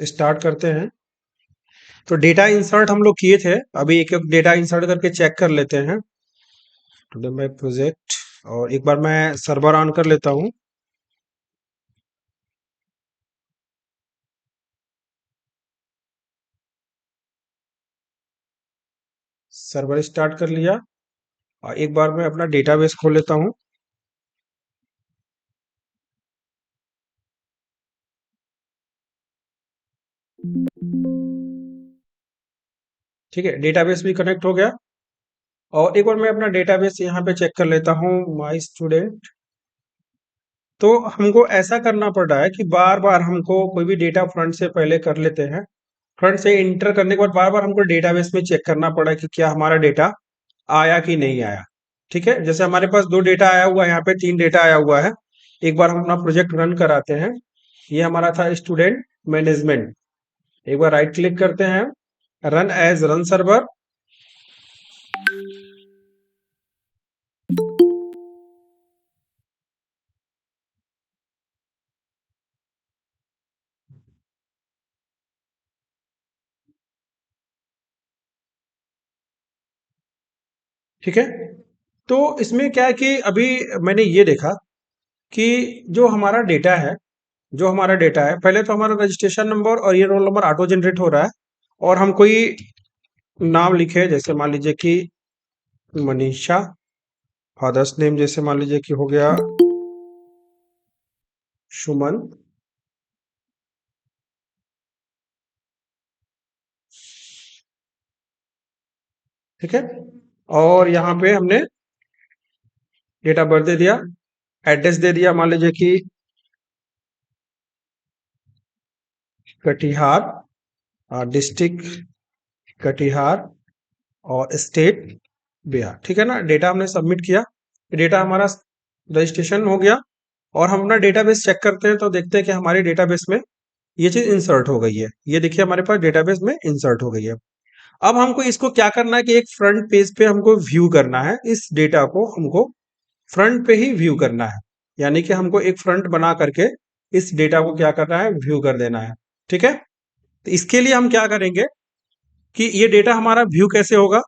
Start करते हैं। तो डेटा इंसर्ट हम लोग किए थे, अभी एक एक डेटा इंसर्ट करके चेक कर लेते हैं। टुडे माय प्रोजेक्ट, और एक बार मैं सर्वर ऑन कर लेता हूँ। सर्वर स्टार्ट कर लिया, और एक बार मैं अपना डेटाबेस खोल लेता हूँ। ठीक है, डेटाबेस भी कनेक्ट हो गया, और एक बार मैं अपना डेटाबेस यहाँ पे चेक कर लेता हूँ, माय स्टूडेंट। तो हमको ऐसा करना पड़ रहा है कि बार बार हमको कोई भी डेटा फ्रंट से पहले कर लेते हैं। फ्रंट से इंटर करने के बाद बार बार हमको डेटाबेस में चेक करना पड़ा कि क्या हमारा डेटा आया कि नहीं आया। ठीक है, जैसे हमारे पास दो डेटा आया हुआ है, यहाँ पे तीन डेटा आया हुआ है। एक बार हम अपना प्रोजेक्ट रन कराते हैं। ये हमारा था स्टूडेंट मैनेजमेंट। एक बार राइट क्लिक करते हैं, रन एज रन सर्वर। ठीक है, तो इसमें क्या है कि अभी मैंने ये देखा कि जो हमारा डेटा है, पहले तो हमारा रजिस्ट्रेशन नंबर और ये रोल नंबर ऑटो जनरेट हो रहा है, और हम कोई नाम लिखे, जैसे मान लीजिए कि मनीषा। फादर्स नेम जैसे मान लीजिए कि हो गया सुमन। ठीक है, और यहाँ पे हमने डेट ऑफ बर्थ दे दिया, एड्रेस दे दिया, मान लीजिए कि कटिहार, डिस्ट्रिक्ट कटिहार, और स्टेट बिहार। ठीक है ना, डेटा हमने सबमिट किया, डेटा हमारा रजिस्ट्रेशन हो गया। और हम अपना डेटाबेस चेक करते हैं, तो देखते हैं कि हमारे डेटाबेस में ये चीज इंसर्ट हो गई है। ये देखिए हमारे पास डेटाबेस में इंसर्ट हो गई है। अब हमको इसको क्या करना है कि एक फ्रंट पेज पे हमको व्यू करना है, इस डेटा को हमको फ्रंट पे ही व्यू करना है। यानी कि हमको एक फ्रंट बना करके इस डेटा को क्या करना है, व्यू कर देना है। ठीक है, तो इसके लिए हम क्या करेंगे कि ये डेटा हमारा व्यू कैसे होगा।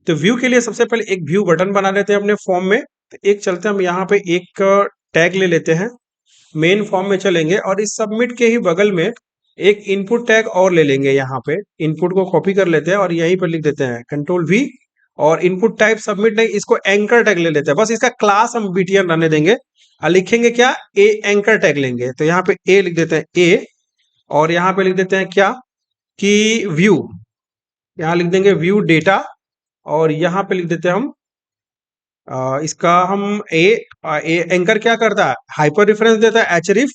तो व्यू के लिए सबसे पहले एक व्यू बटन बना लेते हैं अपने फॉर्म में। तो एक चलते हम यहाँ पे एक टैग ले लेते हैं, मेन फॉर्म में चलेंगे, और इस सबमिट के ही बगल में एक इनपुट टैग और ले लेंगे। यहाँ पे इनपुट को कॉपी कर लेते हैं और यहीं पर लिख देते हैं कंट्रोल वी, और इनपुट टाइप सबमिट नहीं, इसको एंकर टैग ले लेते हैं। बस इसका क्लास हम बीटीएन रहने देंगे, और लिखेंगे क्या, ए एंकर टैग लेंगे। तो यहाँ पे ए लिख देते हैं ए, और यहाँ पे लिख देते हैं क्या कि व्यू, यहाँ लिख देंगे व्यू डेटा, और यहाँ पे लिख देते हैं हम इसका हम एंकर क्या करता है, हाइपर रेफरेंस देता है, एचरिफ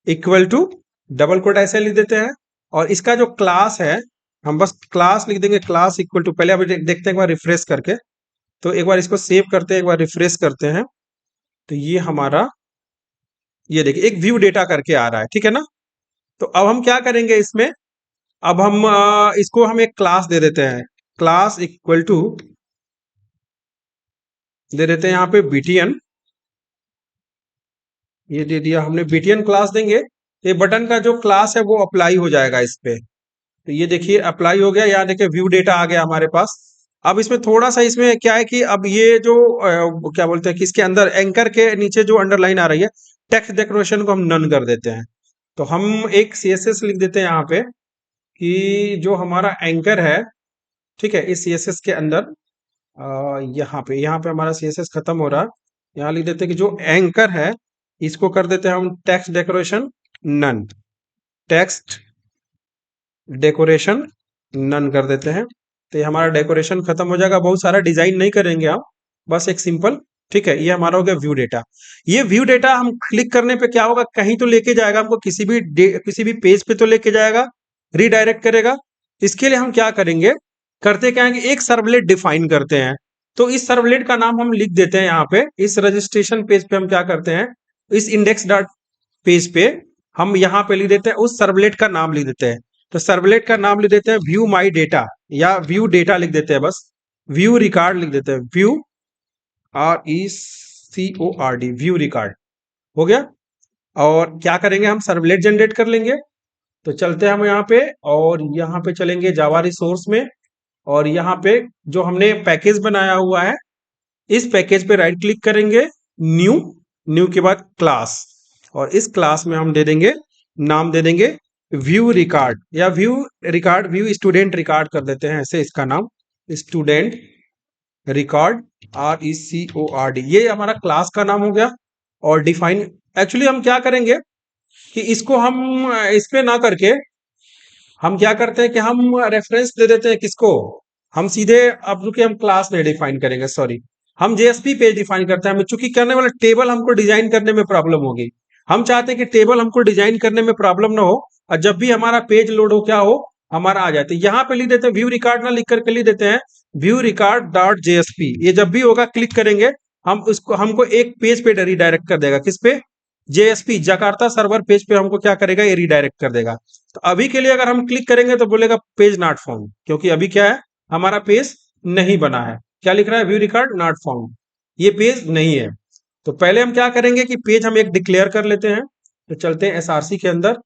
इक्वल टू डबल कोट ऐसे लिख देते हैं। और इसका जो क्लास है, हम बस क्लास लिख देंगे, क्लास इक्वल टू, पहले अभी देखते हैं एक बार रिफ्रेश करके। तो एक बार इसको सेव करते हैं, एक बार रिफ्रेश करते हैं, तो ये हमारा, ये देखिए एक व्यू डेटा करके आ रहा है। ठीक है ना, तो अब हम क्या करेंगे इसमें, अब हम इसको हम एक क्लास दे देते हैं, क्लास इक्वल टू दे देते हैं यहाँ पे बीटीएन। ये दे दिया हमने, बीटीएन क्लास देंगे, ये बटन का जो क्लास है वो अप्लाई हो जाएगा इस पे। तो ये देखिए अप्लाई हो गया, यहाँ देखिए व्यू डेटा आ गया हमारे पास। अब इसमें थोड़ा सा इसमें क्या है कि अब ये जो क्या बोलते हैं कि इसके अंदर एंकर के नीचे जो अंडरलाइन आ रही है, टेक्स्ट डेकोरेशन को हम नन कर देते हैं। तो हम एक सीएसएस लिख देते हैं यहाँ पे कि जो हमारा एंकर है, ठीक है, इस सीएसएस के अंदर यहाँ पे हमारा सीएसएस खत्म हो रहा है। यहाँ लिख देते हैं कि जो एंकर है इसको कर देते हैं हम text decoration none, text decoration none कर देते हैं। तो ये हमारा डेकोरेशन खत्म हो जाएगा, बहुत सारा डिजाइन नहीं करेंगे हम, बस एक सिंपल। ठीक है, ये हमारा हो गया व्यू डेटा। ये व्यू डेटा हम क्लिक करने पे क्या होगा, कहीं तो लेके जाएगा हमको, किसी भी पेज पे तो लेके जाएगा, रीडायरेक्ट करेगा। इसके लिए हम क्या करेंगे, करते क्या है कि एक सर्वलेट डिफाइन करते हैं। तो इस सर्वलेट का नाम हम लिख देते हैं यहाँ पे, इस रजिस्ट्रेशन पेज पे हम क्या करते हैं, इस इंडेक्स डॉट पेज पे हम यहाँ पे लिख देते हैं, उस सर्वलेट का नाम लिख देते हैं। तो सर्वलेट का नाम लिख देते हैं व्यू माई डेटा, या व्यू डेटा लिख देते हैं, बस व्यू रिकॉर्ड लिख देते हैं, व्यू RECORD, व्यू रिकॉर्ड हो गया। और क्या करेंगे, हम सर्वलेट जनरेट कर लेंगे। तो चलते हैं हम यहाँ पे, और यहाँ पे चलेंगे जावा रिसोर्स में, और यहाँ पे जो हमने पैकेज बनाया हुआ है, इस पैकेज पे राइट क्लिक करेंगे, न्यू, न्यू के बाद क्लास, और इस क्लास में हम दे देंगे, नाम दे देंगे व्यू रिकॉर्ड, या view record, view student record कर देते हैं ऐसे इसका नाम, स्टूडेंट रिकॉर्ड, RECORD, ये हमारा क्लास का नाम हो गया। और डिफाइन, एक्चुअली हम क्या करेंगे कि इसको हम इस पे ना करके हम क्या करते हैं कि हम रेफरेंस दे देते हैं किसको, हम सीधे, अब रुके, हम क्लास नहीं डिफाइन करेंगे, सॉरी, हम JSP पेज डिफाइन करते हैं। हमें चूंकि करने वाला टेबल हमको डिजाइन करने में प्रॉब्लम होगी, हम चाहते हैं कि टेबल हमको डिजाइन करने में प्रॉब्लम ना हो, और जब भी हमारा पेज लोड हो, क्या हो, हमारा आ जाए। तो यहाँ पे लिख देते हैं व्यू रिकॉर्ड, ना लिख करके लिख देते हैं व्यू रिकॉर्ड डॉट JSP। ये जब भी होगा क्लिक करेंगे, हम उसको, हमको एक पेज पे रिडायरेक्ट कर देगा, किस पे, JSP जकार्ता सर्वर पेज पे हमको क्या करेगा, ये रिडायरेक्ट कर देगा। तो अभी के लिए अगर हम क्लिक करेंगे तो बोलेगा पेज नॉट फाउंड, क्योंकि अभी क्या है, हमारा पेज नहीं बना है। क्या लिख रहा है, व्यू रिकॉर्ड नॉट फाउंड, ये पेज नहीं है। तो पहले हम क्या करेंगे कि पेज हम एक डिक्लेयर कर लेते हैं। तो चलते हैं SRC के अंदर,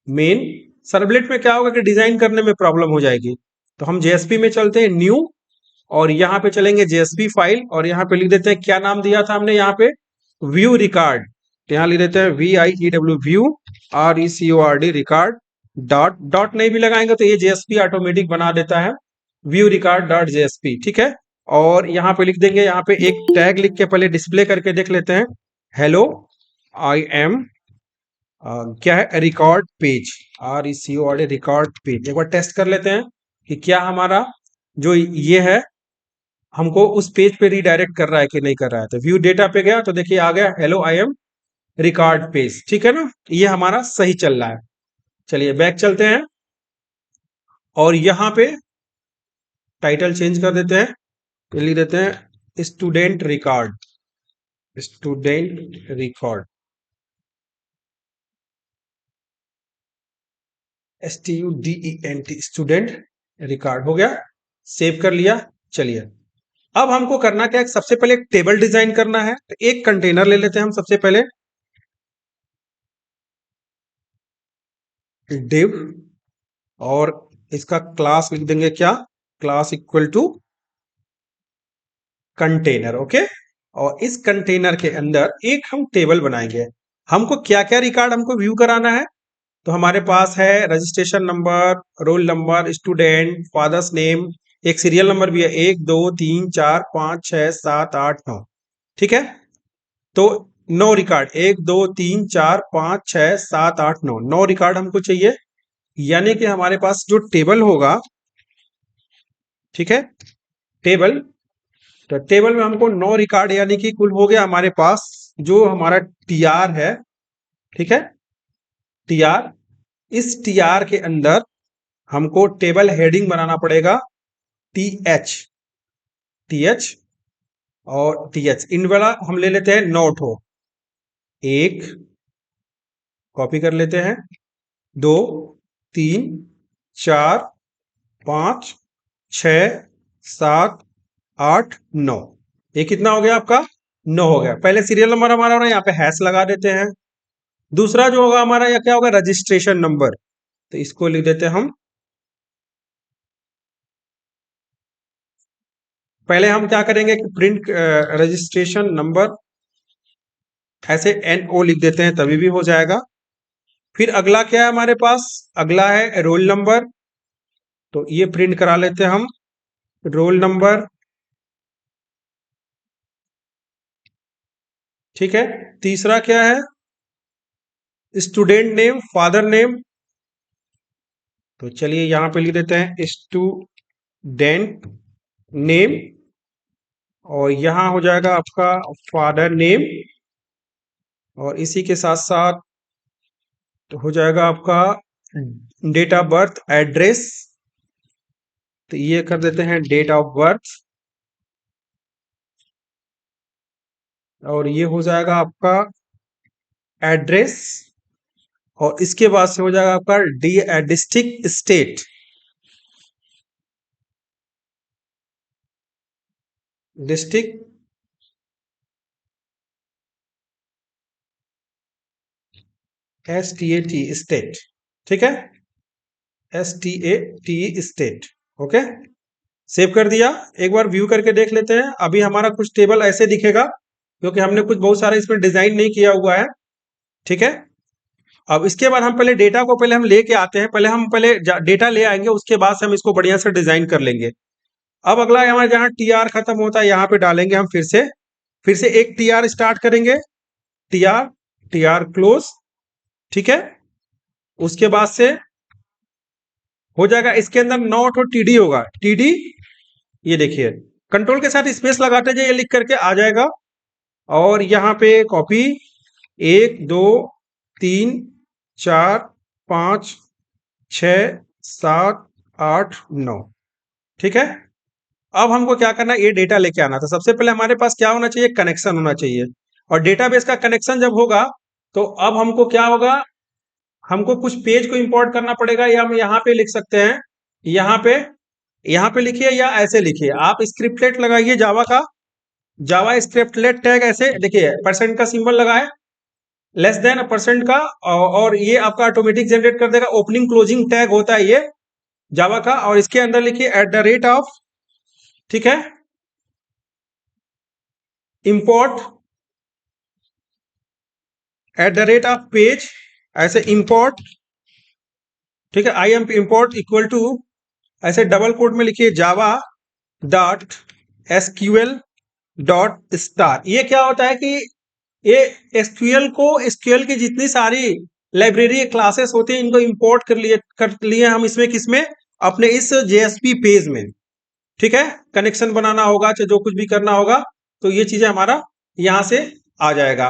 मेन, सर्वलेट में क्या होगा कि डिजाइन करने में प्रॉब्लम हो जाएगी, तो हम JSP में चलते हैं, न्यू, और यहाँ पे चलेंगे JSP फाइल, और यहाँ पे लिख देते हैं, क्या नाम दिया था हमने यहाँ पे, व्यू रिकॉर्ड, तो यहाँ लिख देते हैं VIEW, view RECORD record, dot, dot नहीं भी लगाएंगे तो ये JSP ऑटोमेटिक बना देता है, व्यू रिकॉर्ड डॉट JSP, ठीक है। और यहाँ पे लिख देंगे, यहाँ पे एक टैग लिख के पहले डिस्प्ले करके देख लेते हैं, हेलो आई एम, क्या है, record page, RECORD record page, एक बार टेस्ट कर लेते हैं कि क्या हमारा जो ये है हमको उस पेज पे रीडायरेक्ट कर रहा है कि नहीं कर रहा है। तो व्यू डेटा पे गया तो देखिए आ गया, hello I am record page, ठीक है ना, ये हमारा सही चल रहा है। चलिए बैक चलते हैं, और यहाँ पे टाइटल चेंज कर देते हैं, तो लिख देते हैं student record, student record, STUDENT, student record, हो गया, सेव कर लिया। चलिए अब हमको करना क्या है, सबसे पहले एक टेबल डिजाइन करना है, तो एक कंटेनर ले लेते हैं हम सबसे पहले, डिव, और इसका क्लास लिख देंगे क्या, class equal to container, okay. और इस कंटेनर के अंदर एक हम टेबल बनाएंगे, हमको क्या क्या रिकॉर्ड हमको व्यू कराना है। तो हमारे पास है registration number, roll number, student, father's name, एक सीरियल नंबर भी है, 1 2 3 4 5 6 7 8 9, ठीक है। तो 9 रिकॉर्ड, 1 2 3 4 5 6 7 8 9, 9 रिकॉर्ड हमको चाहिए, यानी कि हमारे पास जो टेबल होगा, ठीक है, टेबल, तो टेबल में हमको 9 रिकॉर्ड, यानी कि कुल हो गया हमारे पास जो हमारा TR है, ठीक है, TR, इस TR के अंदर हमको टेबल हेडिंग बनाना पड़ेगा, TH, TH और TH, इन वाला हम ले लेते हैं 9 ठो, एक कॉपी कर लेते हैं, 2 3 4 5 6 7 8 9, ये कितना हो गया आपका, 9 हो गया। पहले सीरियल नंबर हमारा हो रहा है, यहाँ पे हैश लगा देते हैं। दूसरा जो होगा हमारा, या क्या होगा, रजिस्ट्रेशन नंबर, तो इसको लिख देते हैं हम, पहले हम क्या करेंगे कि प्रिंट रजिस्ट्रेशन नंबर, ऐसे NO लिख देते हैं तभी भी हो जाएगा। फिर अगला क्या है हमारे पास, अगला है रोल नंबर, तो ये प्रिंट करा लेते हैं हम, रोल नंबर, ठीक है। तीसरा क्या है, स्टूडेंट नेम, फादर नेम, तो चलिए यहाँ पे लिख देते हैं स्टूडेंट नेम, और यहाँ हो जाएगा आपका फादर नेम, और इसी के साथ साथ हो जाएगा आपका डेट ऑफ बर्थ, एड्रेस, तो ये कर देते हैं डेट ऑफ बर्थ, और ये हो जाएगा आपका एड्रेस, और इसके बाद से हो जाएगा आपका district, state, district, STAT, state, ठीक है। STAT state. ओके, सेव कर दिया। एक बार व्यू करके देख लेते हैं। अभी हमारा कुछ टेबल ऐसे दिखेगा क्योंकि हमने कुछ बहुत सारा इसमें डिजाइन नहीं किया हुआ है। ठीक है, अब इसके बाद हम पहले डेटा को पहले हम लेके आते हैं। पहले हम पहले डेटा ले आएंगे, उसके बाद से हम इसको बढ़िया से डिजाइन कर लेंगे। अब अगला हमारे जहां TR खत्म होता है यहाँ पे डालेंगे हम फिर से एक TR स्टार्ट करेंगे, TR TR क्लोज। ठीक है, उसके बाद से हो जाएगा इसके अंदर नॉट और TD होगा, TD। ये देखिए कंट्रोल के साथ स्पेस लगाते जाइए, लिख करके आ जाएगा। और यहाँ पे कॉपी 1 2 3 4 5 6 7 8 9। ठीक है, अब हमको क्या करना है, ये डेटा लेके आना था। सबसे पहले हमारे पास क्या होना चाहिए, कनेक्शन होना चाहिए। और डेटाबेस का कनेक्शन जब होगा तो अब हमको क्या होगा, हमको कुछ पेज को इंपोर्ट करना पड़ेगा। या हम यहाँ पे लिख सकते हैं, यहाँ पे लिखिए या ऐसे लिखिए, आप स्क्रिप्टलेट लगाइए जावा का, जावा स्क्रिप्टलेट टैग। ऐसे देखिए परसेंट का सिंबल लगा है, लेस देन परसेंट का, और ये आपका ऑटोमेटिक जनरेट कर देगा। ओपनिंग क्लोजिंग टैग होता है ये जावा का। और इसके अंदर लिखिए @, ठीक है, इंपोर्ट @पेज, ऐसे इंपोर्ट। ठीक है, I am import equal to, ऐसे डबल कोट में लिखिए Java dot SQL dot star. ये क्या होता है कि ये SQL की जितनी सारी लाइब्रेरी क्लासेस होती हैं, इनको इंपोर्ट कर लिए हम इसमें, किसमें, अपने इस JSP पेज में। ठीक है, कनेक्शन बनाना होगा चाहे जो कुछ भी करना होगा, तो ये चीजें हमारा यहां से आ जाएगा।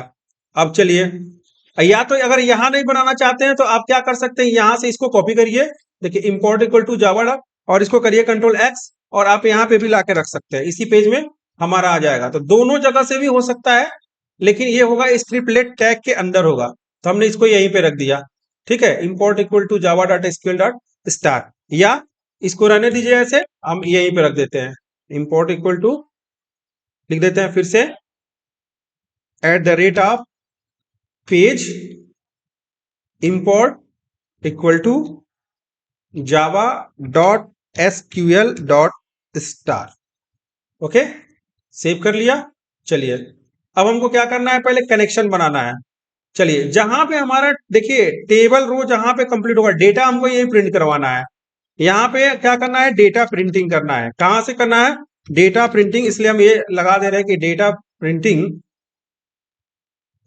अब चलिए, या तो अगर यहां नहीं बनाना चाहते हैं तो आप क्या कर सकते हैं, यहां से इसको कॉपी करिए। देखिए इंपोर्ट इक्वल टू जावा, और इसको करिए Ctrl+X, और आप यहां पे भी लाके रख सकते हैं, इसी पेज में हमारा आ जाएगा। तो दोनों जगह से भी हो सकता है, लेकिन ये होगा स्क्रिप्टलेट टैग के अंदर होगा, तो हमने इसको यहीं पे रख दिया। ठीक है, import equal to Java dot SQL dot star, या इसको रहने दीजिए ऐसे, हम यहीं पे रख देते हैं। इंपोर्ट इक्वल टू लिख देते हैं फिर से @page import equal to Java dot SQL dot star. Okay, save कर लिया। चलिए, अब हमको क्या करना है, पहले कनेक्शन बनाना है। चलिए, जहां पे हमारा देखिए टेबल रो जहां पे कंप्लीट होगा, डेटा हमको यही प्रिंट करवाना है। यहाँ पे क्या करना है, डेटा प्रिंटिंग करना है। कहां से करना है, डेटा प्रिंटिंग, इसलिए हम ये लगा दे रहे हैं कि डेटा प्रिंटिंग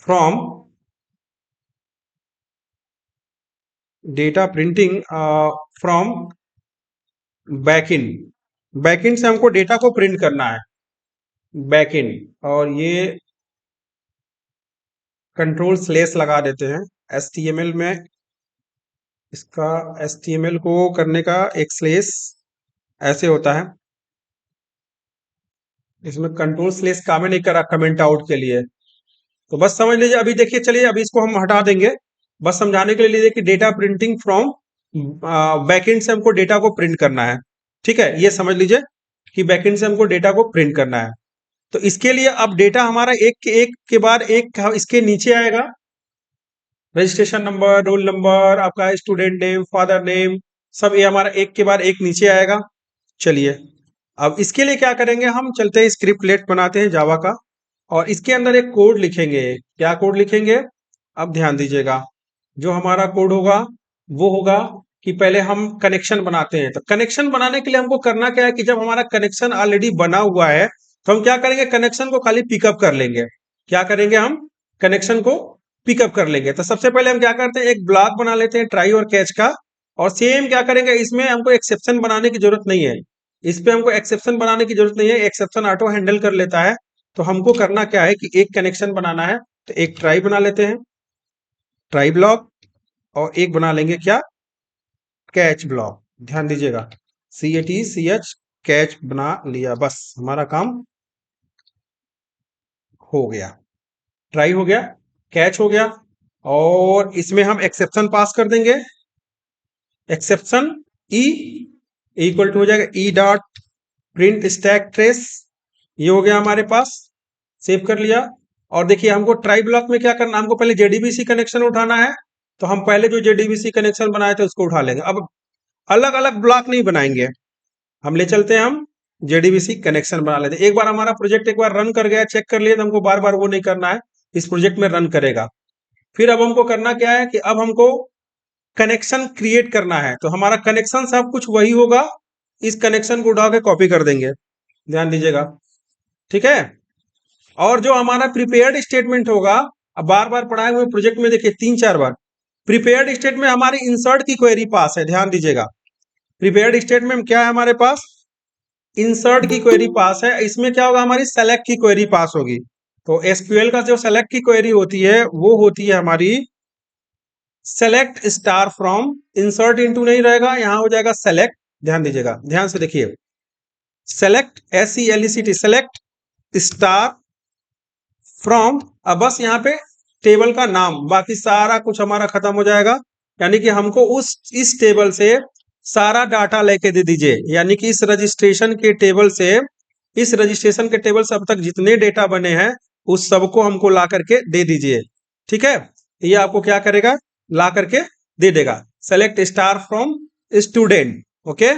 फ्रॉम फ्रॉम बैकइंड से हमको डेटा को प्रिंट करना है, बैकइंड। और ये Ctrl/ लगा देते हैं। HTML में इसका HTML को करने का एक स्लेस ऐसे होता है, इसमें Ctrl/ काम नहीं करा कमेंट आउट के लिए, तो बस समझ लीजिए। अभी देखिए, चलिए अभी इसको हम हटा देंगे, बस समझाने के लिए लीजिए कि डेटा प्रिंटिंग फ्रॉम बैकएंड से हमको डेटा को प्रिंट करना है। ठीक है, ये समझ लीजिए कि बैकएंड से हमको डेटा को प्रिंट करना है। तो इसके लिए अब डेटा हमारा एक के बाद एक इसके नीचे आएगा, रजिस्ट्रेशन नंबर, रोल नंबर, आपका स्टूडेंट नेम, फादर नेम, सब ये हमारा एक के बाद एक नीचे आएगा। चलिए, अब इसके लिए क्या करेंगे, हम चलते हैं स्क्रिप्टलेट बनाते हैं जावा का, और इसके अंदर एक कोड लिखेंगे। क्या कोड लिखेंगे, अब ध्यान दीजिएगा। जो हमारा कोड होगा वो होगा कि पहले हम कनेक्शन बनाते हैं। तो कनेक्शन बनाने के लिए हमको करना क्या है कि जब हमारा कनेक्शन ऑलरेडी बना हुआ है तो हम क्या करेंगे, कनेक्शन को खाली पिकअप कर लेंगे। क्या करेंगे, हम कनेक्शन को पिकअप कर लेंगे। तो सबसे पहले हम क्या करते हैं, एक ब्लॉक बना लेते हैं ट्राई और कैच का। और सेम क्या करेंगे, इसमें हमको एक्सेप्शन बनाने की जरूरत नहीं है, इस पे हमको एक्सेप्शन बनाने की जरूरत नहीं है, एक्सेप्शन ऑटो हैंडल कर लेता है। तो हमको करना क्या है कि एक कनेक्शन बनाना है, तो एक ट्राई बना लेते हैं, ट्राई ब्लॉक, और एक बना लेंगे क्या, कैच ब्लॉक। ध्यान दीजिएगा, CATCH कैच बना लिया, बस हमारा काम हो गया। ट्राई हो गया, कैच हो गया, और इसमें हम एक्सेप्शन पास कर देंगे। एक्सेप्शन ई इक्वल टू हो जाएगा E dot print stack trace. ये हो गया हमारे पास, सेव कर लिया। और देखिए हमको ट्राई ब्लॉक में क्या करना, हमको पहले JDBC कनेक्शन उठाना है। तो हम पहले जो JDBC कनेक्शन बनाए थे उसको उठा लेंगे। अब अलग अलग ब्लॉक नहीं बनाएंगे, हम ले चलते हैं, हम जेडीबीसी कनेक्शन बना लेते हैं। एक बार हमारा प्रोजेक्ट एक बार रन कर गया, चेक कर लिए, तो हमको बार बार वो नहीं करना है, इस प्रोजेक्ट में रन करेगा। फिर अब हमको करना क्या है कि अब हमको कनेक्शन क्रिएट करना है, तो हमारा कनेक्शन सब कुछ वही होगा, इस कनेक्शन को उठा के कॉपी कर देंगे, ध्यान दीजिएगा, ठीक है। और जो हमारा प्रिपेयर्ड स्टेटमेंट होगा, अब बार बार पढ़ाए हुए प्रोजेक्ट में देखिए 3-4 बार, प्रिपेयर्ड स्टेटमेंट में हमारी इंसर्ट की क्वेरी पास है, ध्यान दीजिएगा। प्रिपेयर्ड स्टेटमेंट में क्या है हमारे पास, इंसर्ट की क्वेरी पास है, इसमें क्या होगा, हमारी सेलेक्ट की क्वेरी पास होगी। तो एसक्यूएल का जो सेलेक्ट की क्वेरी होती है वो होती है हमारी select star from, insert into नहीं रहेगा, यहां हो जाएगा सेलेक्ट, ध्यान दीजिएगा, ध्यान से देखिए, select SELECT select star from, अब बस यहाँ पे टेबल का नाम, बाकी सारा कुछ हमारा खत्म हो जाएगा। यानी कि हमको इस टेबल से सारा डाटा लेके दे दीजिए, यानी कि इस रजिस्ट्रेशन के टेबल से, इस रजिस्ट्रेशन के टेबल से अब तक जितने डेटा बने हैं उस सबको हमको ला करके दे दीजिए, ठीक है। ये आपको क्या करेगा, ला करके दे देगा, select star from student, okay.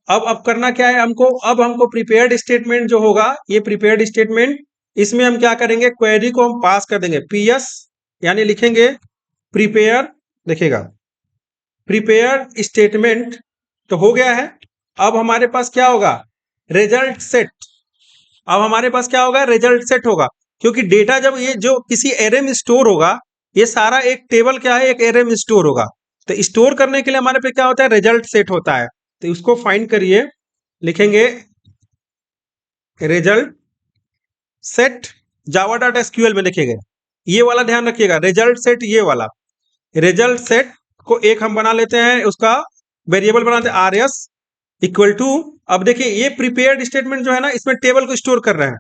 अब करना क्या है हमको, अब हमको प्रिपेयर्ड स्टेटमेंट जो होगा, ये प्रिपेयर्ड स्टेटमेंट, इसमें हम क्या करेंगे, क्वेरी को हम पास कर देंगे, PS यानी लिखेंगे प्रिपेयर, देखिएगा प्रिपेयर स्टेटमेंट, तो हो गया है। अब हमारे पास क्या होगा, रिजल्ट सेट, अब हमारे पास क्या होगा, रिजल्ट सेट होगा, क्योंकि डेटा जब ये जो किसी एरे में स्टोर होगा, ये सारा एक टेबल क्या है, एक एरे में स्टोर होगा, तो स्टोर करने के लिए हमारे पे क्या होता है, रिजल्ट सेट होता है। तो उसको फाइंड करिए, लिखेंगे रिजल्ट सेट java.sql में लिखेंगे, ये वाला ध्यान रखिएगा, रिजल्ट सेट, ये वाला रिजल्ट सेट को एक हम बना लेते हैं, उसका वेरिएबल बनाते हैं RS इक्वल टू, अब देखिए ये प्रिपेयर्ड स्टेटमेंट जो है ना, इसमें टेबल को स्टोर कर रहे हैं,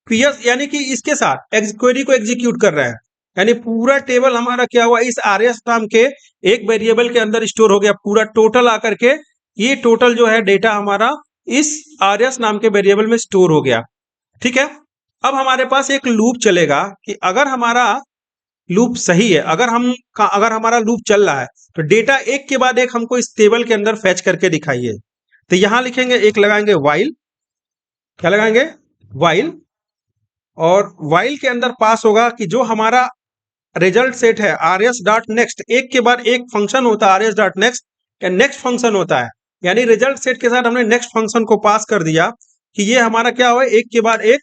PS यानी कि इसके साथ क्वेरी को एग्जीक्यूट कर रहे हैं, यानी पूरा टेबल हमारा क्या हुआ, इस RS नाम के एक वेरिएबल के अंदर स्टोर हो गया, पूरा टोटल आकर के, ये टोटल जो है डेटा हमारा इस RS नाम के वेरिएबल में स्टोर हो गया, ठीक है। अब हमारे पास एक लूप चलेगा कि अगर हमारा लूप सही है, अगर हमारा लूप चल रहा है, तो डेटा एक के बाद एक हमको इस टेबल के अंदर फैच करके दिखाइए। तो यहां लिखेंगे, एक लगाएंगे वाइल, क्या लगाएंगे, वाइल, और वाइल के अंदर पास होगा कि जो हमारा रिजल्ट सेट है RS.next, एक के बाद एक फंक्शन होता है RS.next, या नेक्स्ट फंक्शन होता है, यानी रिजल्ट सेट के साथ हमने नेक्स्ट फंक्शन को पास कर दिया कि ये हमारा क्या हो, एक के बाद एक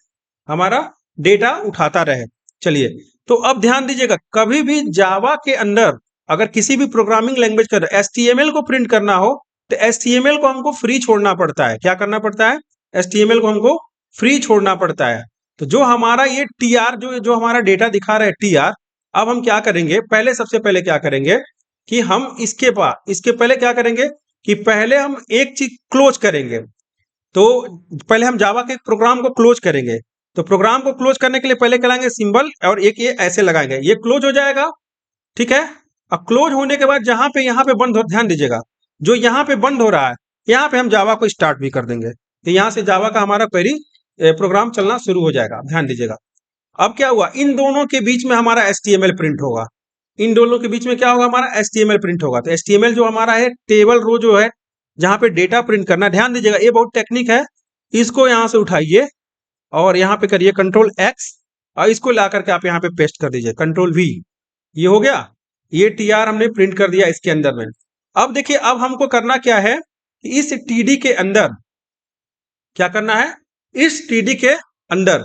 हमारा डेटा उठाता रहे। चलिए, तो अब ध्यान दीजिएगा, कभी भी जावा के अंदर अगर किसी भी प्रोग्रामिंग लैंग्वेज का HTML को प्रिंट करना हो, तो HTML को हमको फ्री छोड़ना पड़ता है, क्या करना पड़ता है, HTML को हमको फ्री छोड़ना पड़ता है। तो जो हमारा ये TR जो हमारा डेटा दिखा रहा है TR, अब हम क्या करेंगे, पहले सबसे पहले क्या करेंगे कि हम इसके पहले क्या करेंगे कि पहले हम एक चीज क्लोज करेंगे, तो पहले हम जावा के प्रोग्राम को क्लोज करेंगे, तो प्रोग्राम को क्लोज करने के लिए पहले लगाएंगे सिंबल, और एक ये ऐसे लगाएंगे, ये क्लोज हो जाएगा, ठीक है। अब क्लोज होने के बाद जहां पे यहाँ पे बंद हो, ध्यान दीजिएगा, जो यहाँ पे बंद हो रहा है, यहाँ पे हम जावा को स्टार्ट भी कर देंगे, तो यहाँ से जावा का हमारा क्वेरी प्रोग्राम चलना शुरू हो जाएगा, ध्यान दीजिएगा। अब क्या हुआ, इन दोनों के बीच में हमारा HTML प्रिंट होगा, इन दोनों के बीच में क्या होगा, हमारा HTML प्रिंट होगा। तो HTML जो हमारा है, टेबल रो जो है जहां पे डेटा प्रिंट करना, ध्यान दीजिएगा, ये बहुत टेक्निक है, इसको यहां से उठाइए और यहाँ पे करिए Ctrl+X, और इसको ला करके आप यहाँ पे पेस्ट कर दीजिए, Ctrl+V, ये हो गया, ये TR हमने प्रिंट कर दिया इसके अंदर में। अब देखिए, अब हमको करना क्या है, इस TD के अंदर क्या करना है, इस TD के अंदर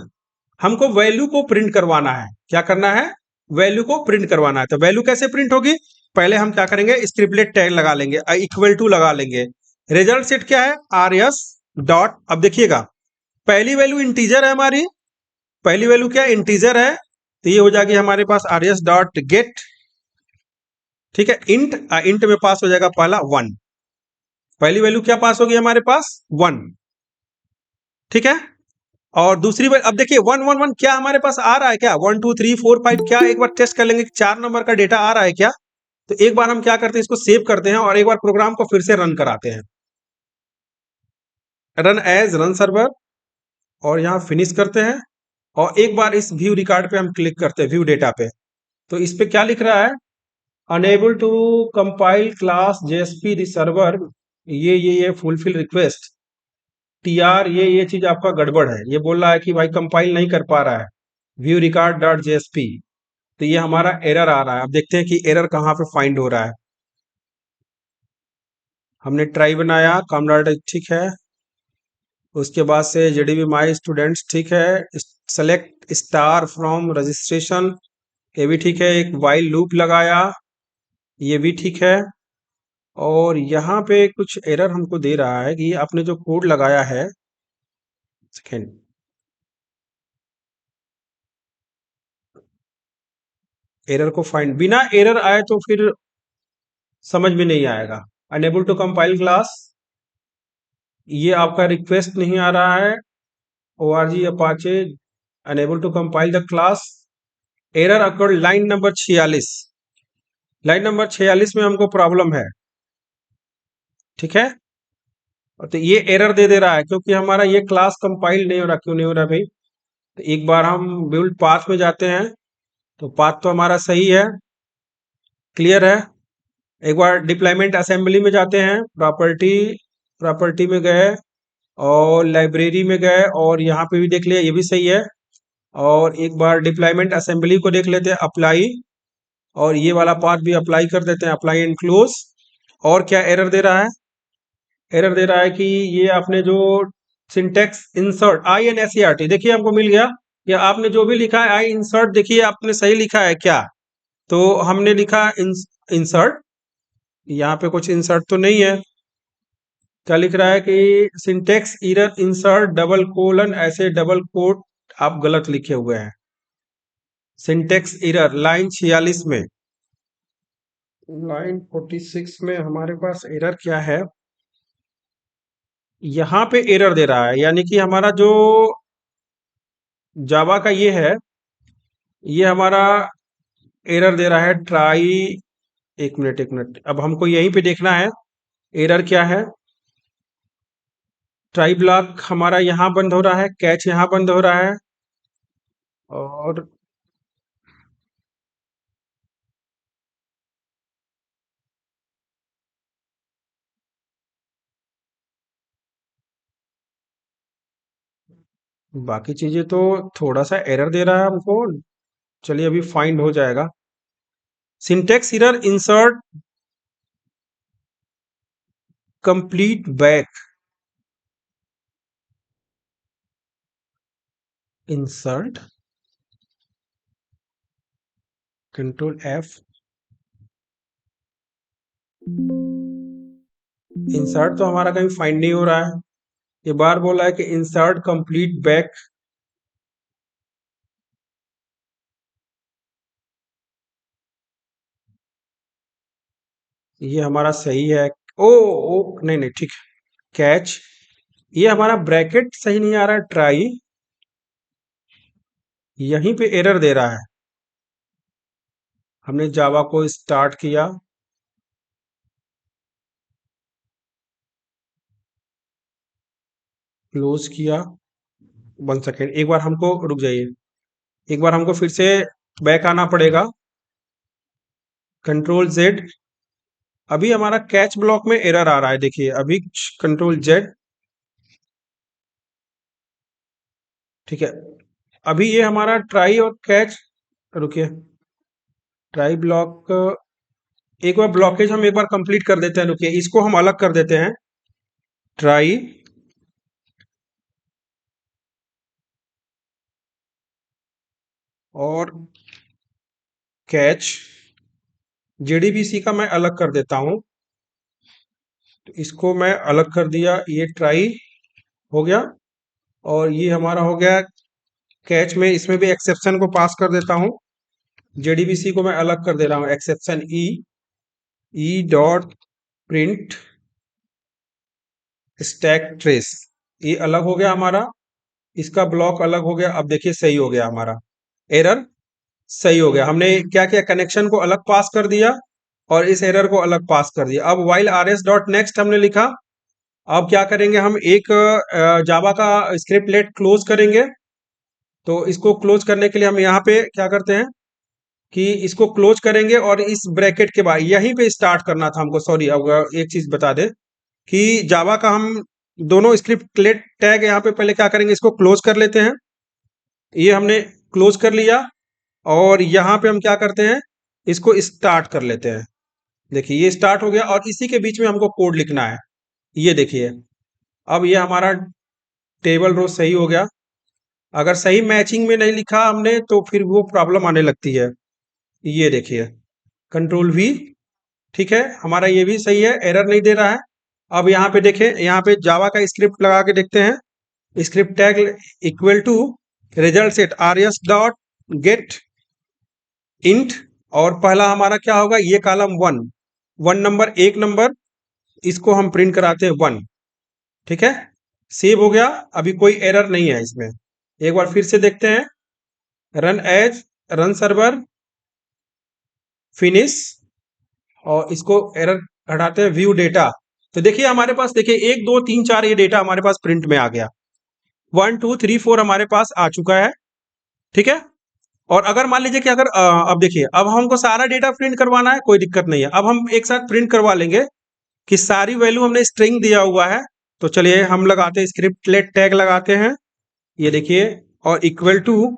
हमको वैल्यू को प्रिंट करवाना है, क्या करना है, वैल्यू को प्रिंट करवाना है। तो वैल्यू कैसे प्रिंट होगी, पहले हम क्या करेंगे, स्क्रिप्टलेट टैग लगा लेंगे, इक्वल टू लगा लेंगे, रिजल्ट सेट क्या है, RS डॉट, अब देखिएगा पहली वैल्यू इंटीजर है हमारी, पहली वैल्यू क्या है, इंटीजर है, तो ये हो जाएगी हमारे पास RS डॉट गेट, ठीक है, इंट में पास हो जाएगा पहला 1, पहली वैल्यू क्या पास होगी हमारे पास 1, ठीक है। और दूसरी बार अब देखिए 1 1 1 क्या हमारे पास आ रहा है, क्या 1 2 3 4 5, क्या एक बार टेस्ट कर लेंगे 4 नंबर का डेटा आ रहा है क्या। तो एक बार हम क्या करते हैं, इसको सेव करते हैं और एक बार प्रोग्राम को फिर से रन कराते हैं, रन एज रन सर्वर, और यहाँ फिनिश करते हैं, और एक बार इस व्यू रिकॉर्ड पे हम क्लिक करते हैं, व्यू डेटा पे, तो इस पे क्या लिख रहा है, unable to compile class JSP the server ये फुलफिल रिक्वेस्ट टीआर, ये चीज आपका गड़बड़ है, ये बोल रहा है कि भाई कंपाइल नहीं कर पा रहा है व्यू रिकॉर्ड डॉट जेएसपी। तो ये हमारा एरर आ रहा है। अब देखते हैं कि एरर कहाँ पे फाइंड हो रहा है। हमने ट्राई बनाया, कॉम डॉट ठीक है, उसके बाद से जेडीबी माई स्टूडेंट्स ठीक है, सेलेक्ट स्टार फ्रॉम रजिस्ट्रेशन ये भी ठीक है, एक वाइल लूप लगाया ये भी ठीक है। और यहाँ पे कुछ एरर हमको दे रहा है कि आपने जो कोड लगाया है, सेकेंड, एरर को फाइंड, बिना एरर आए तो फिर समझ में नहीं आएगा। अनेबल टू कंपाइल क्लास, ये आपका रिक्वेस्ट नहीं आ रहा है, org Apache unable to compile the class, error occurred line number 46, line number 46 में हमको प्रॉब्लम है, ठीक है। तो ये एरर दे दे रहा है क्योंकि हमारा ये क्लास कंपाइल नहीं हो रहा। क्यों नहीं हो रहा भाई? तो एक बार हम बिल्ड पाथ में जाते हैं, तो पाथ तो हमारा सही है, क्लियर है। एक बार डिप्लॉयमेंट असेंबली में जाते हैं, प्रॉपर्टी, प्रॉपर्टी में गए और लाइब्रेरी में गए और यहाँ पे भी देख लिया ये भी सही है। और एक बार डिप्लॉयमेंट असेंबली को देख लेते हैं, अप्लाई, और ये वाला पार्ट भी अप्लाई कर देते हैं, अप्लाई एंड क्लोज। और क्या एरर दे रहा है? एरर दे रहा है कि ये आपने जो सिंटेक्स इंसर्ट INSERT देखिए हमको मिल गया, या आपने जो भी लिखा है आई इंसर्ट, देखिए आपने सही लिखा है क्या? तो हमने लिखा इंसर्ट, यहाँ पे कुछ इंसर्ट तो नहीं है। क्या लिख रहा है कि syntax error insert double colon, ऐसे डबल कोट आप गलत लिखे हुए हैं। सिंटेक्स एरर लाइन 46 में, लाइन 46 में हमारे पास एरर क्या है? यहाँ पे एरर दे रहा है, यानी कि हमारा जो जावा का ये है, ये हमारा एरर दे रहा है ट्राई, एक मिनट, अब हमको यहीं पे देखना है एरर क्या है। ट्राई ब्लॉक हमारा यहाँ बंद हो रहा है, कैच यहाँ बंद हो रहा है, और बाकी चीजें तो थोड़ा सा एरर दे रहा है हमको। चलिए अभी फाइंड हो जाएगा। Syntax error insert complete back, insert control F, insert तो हमारा कहीं फाइंड नहीं हो रहा है। ये बार बोला है कि इंसर्ट कंप्लीट बैक, ये हमारा सही है। ओ नहीं नहीं ठीक है, कैच, ये हमारा ब्रैकेट सही नहीं आ रहा है, ट्राई, यहीं पे एरर दे रहा है। हमने जावा को स्टार्ट किया, क्लोज किया, 1 सेकेंड, एक बार हमको रुक जाइए, एक बार हमको फिर से बैक आना पड़ेगा, कंट्रोल Z। अभी हमारा कैच ब्लॉक में एरर आ रहा है, देखिए अभी कंट्रोल Z, ठीक है। अभी ये हमारा ट्राई और कैच, रुकिए, ट्राई ब्लॉक, एक बार ब्लॉकेज हम एक बार कंप्लीट कर देते हैं, रुकिए इसको हम अलग कर देते हैं, ट्राई और कैच, JDBC का मैं अलग कर देता हूं, तो इसको मैं अलग कर दिया, ये ट्राई हो गया, और ये हमारा हो गया कैच में, इसमें भी एक्सेप्शन को पास कर देता हूं, JDBC को मैं अलग कर दे रहा हूं, exception E dot print stack trace, ये अलग हो गया हमारा, इसका ब्लॉक अलग हो गया। अब देखिए सही हो गया हमारा, एरर सही हो गया। हमने क्या किया, कनेक्शन को अलग पास कर दिया और इस एरर को अलग पास कर दिया। अब वाइल rs डॉट नेक्स्ट हमने लिखा। अब क्या करेंगे, हम एक जावा का स्क्रिप्ट लेट क्लोज करेंगे। तो इसको क्लोज करने के लिए हम यहाँ पे क्या करते हैं कि इसको क्लोज करेंगे और इस ब्रैकेट के बाद यहीं पे स्टार्ट करना था हमको, सॉरी अब एक चीज बता दे, कि जावा का हम दोनों स्क्रिप्ट लेट टैग यहाँ पे पहले क्या करेंगे, इसको क्लोज कर लेते हैं। ये हमने क्लोज कर लिया और यहाँ पे हम क्या करते हैं, इसको स्टार्ट कर लेते हैं। देखिए ये स्टार्ट हो गया और इसी के बीच में हमको कोड लिखना है। ये देखिए अब ये हमारा टेबल रो सही हो गया। अगर सही मैचिंग में नहीं लिखा हमने तो फिर वो प्रॉब्लम आने लगती है। ये देखिए कंट्रोल वी, ठीक है, हमारा ये भी सही है, एरर नहीं दे रहा है। अब यहाँ पे देखें, यहाँ पे जावा का स्क्रिप्ट लगा के देखते हैं। Script tag equal to result set rs dot get int, और पहला हमारा क्या होगा, ये कॉलम 1 नंबर, एक नंबर, इसको हम प्रिंट कराते हैं 1। ठीक है, सेव हो गया, अभी कोई एरर नहीं है इसमें। एक बार फिर से देखते हैं, run as, run server, finish, और इसको एरर हटाते हैं, व्यू डेटा। तो देखिए हमारे पास, देखिए 1 2 3 4 ये डेटा हमारे पास प्रिंट में आ गया। 1 2 3 4 हमारे पास आ चुका है। ठीक है, और अगर मान लीजिए कि अगर अब देखिए, अब हमको सारा डेटा प्रिंट करवाना है, कोई दिक्कत नहीं है। अब हम एक साथ प्रिंट करवा लेंगे कि सारी वैल्यू हमने स्ट्रिंग दिया हुआ है। तो चलिए हम लगाते हैं, स्क्रिप्ट लेट टैग लगाते हैं, ये देखिए, और इक्वल टू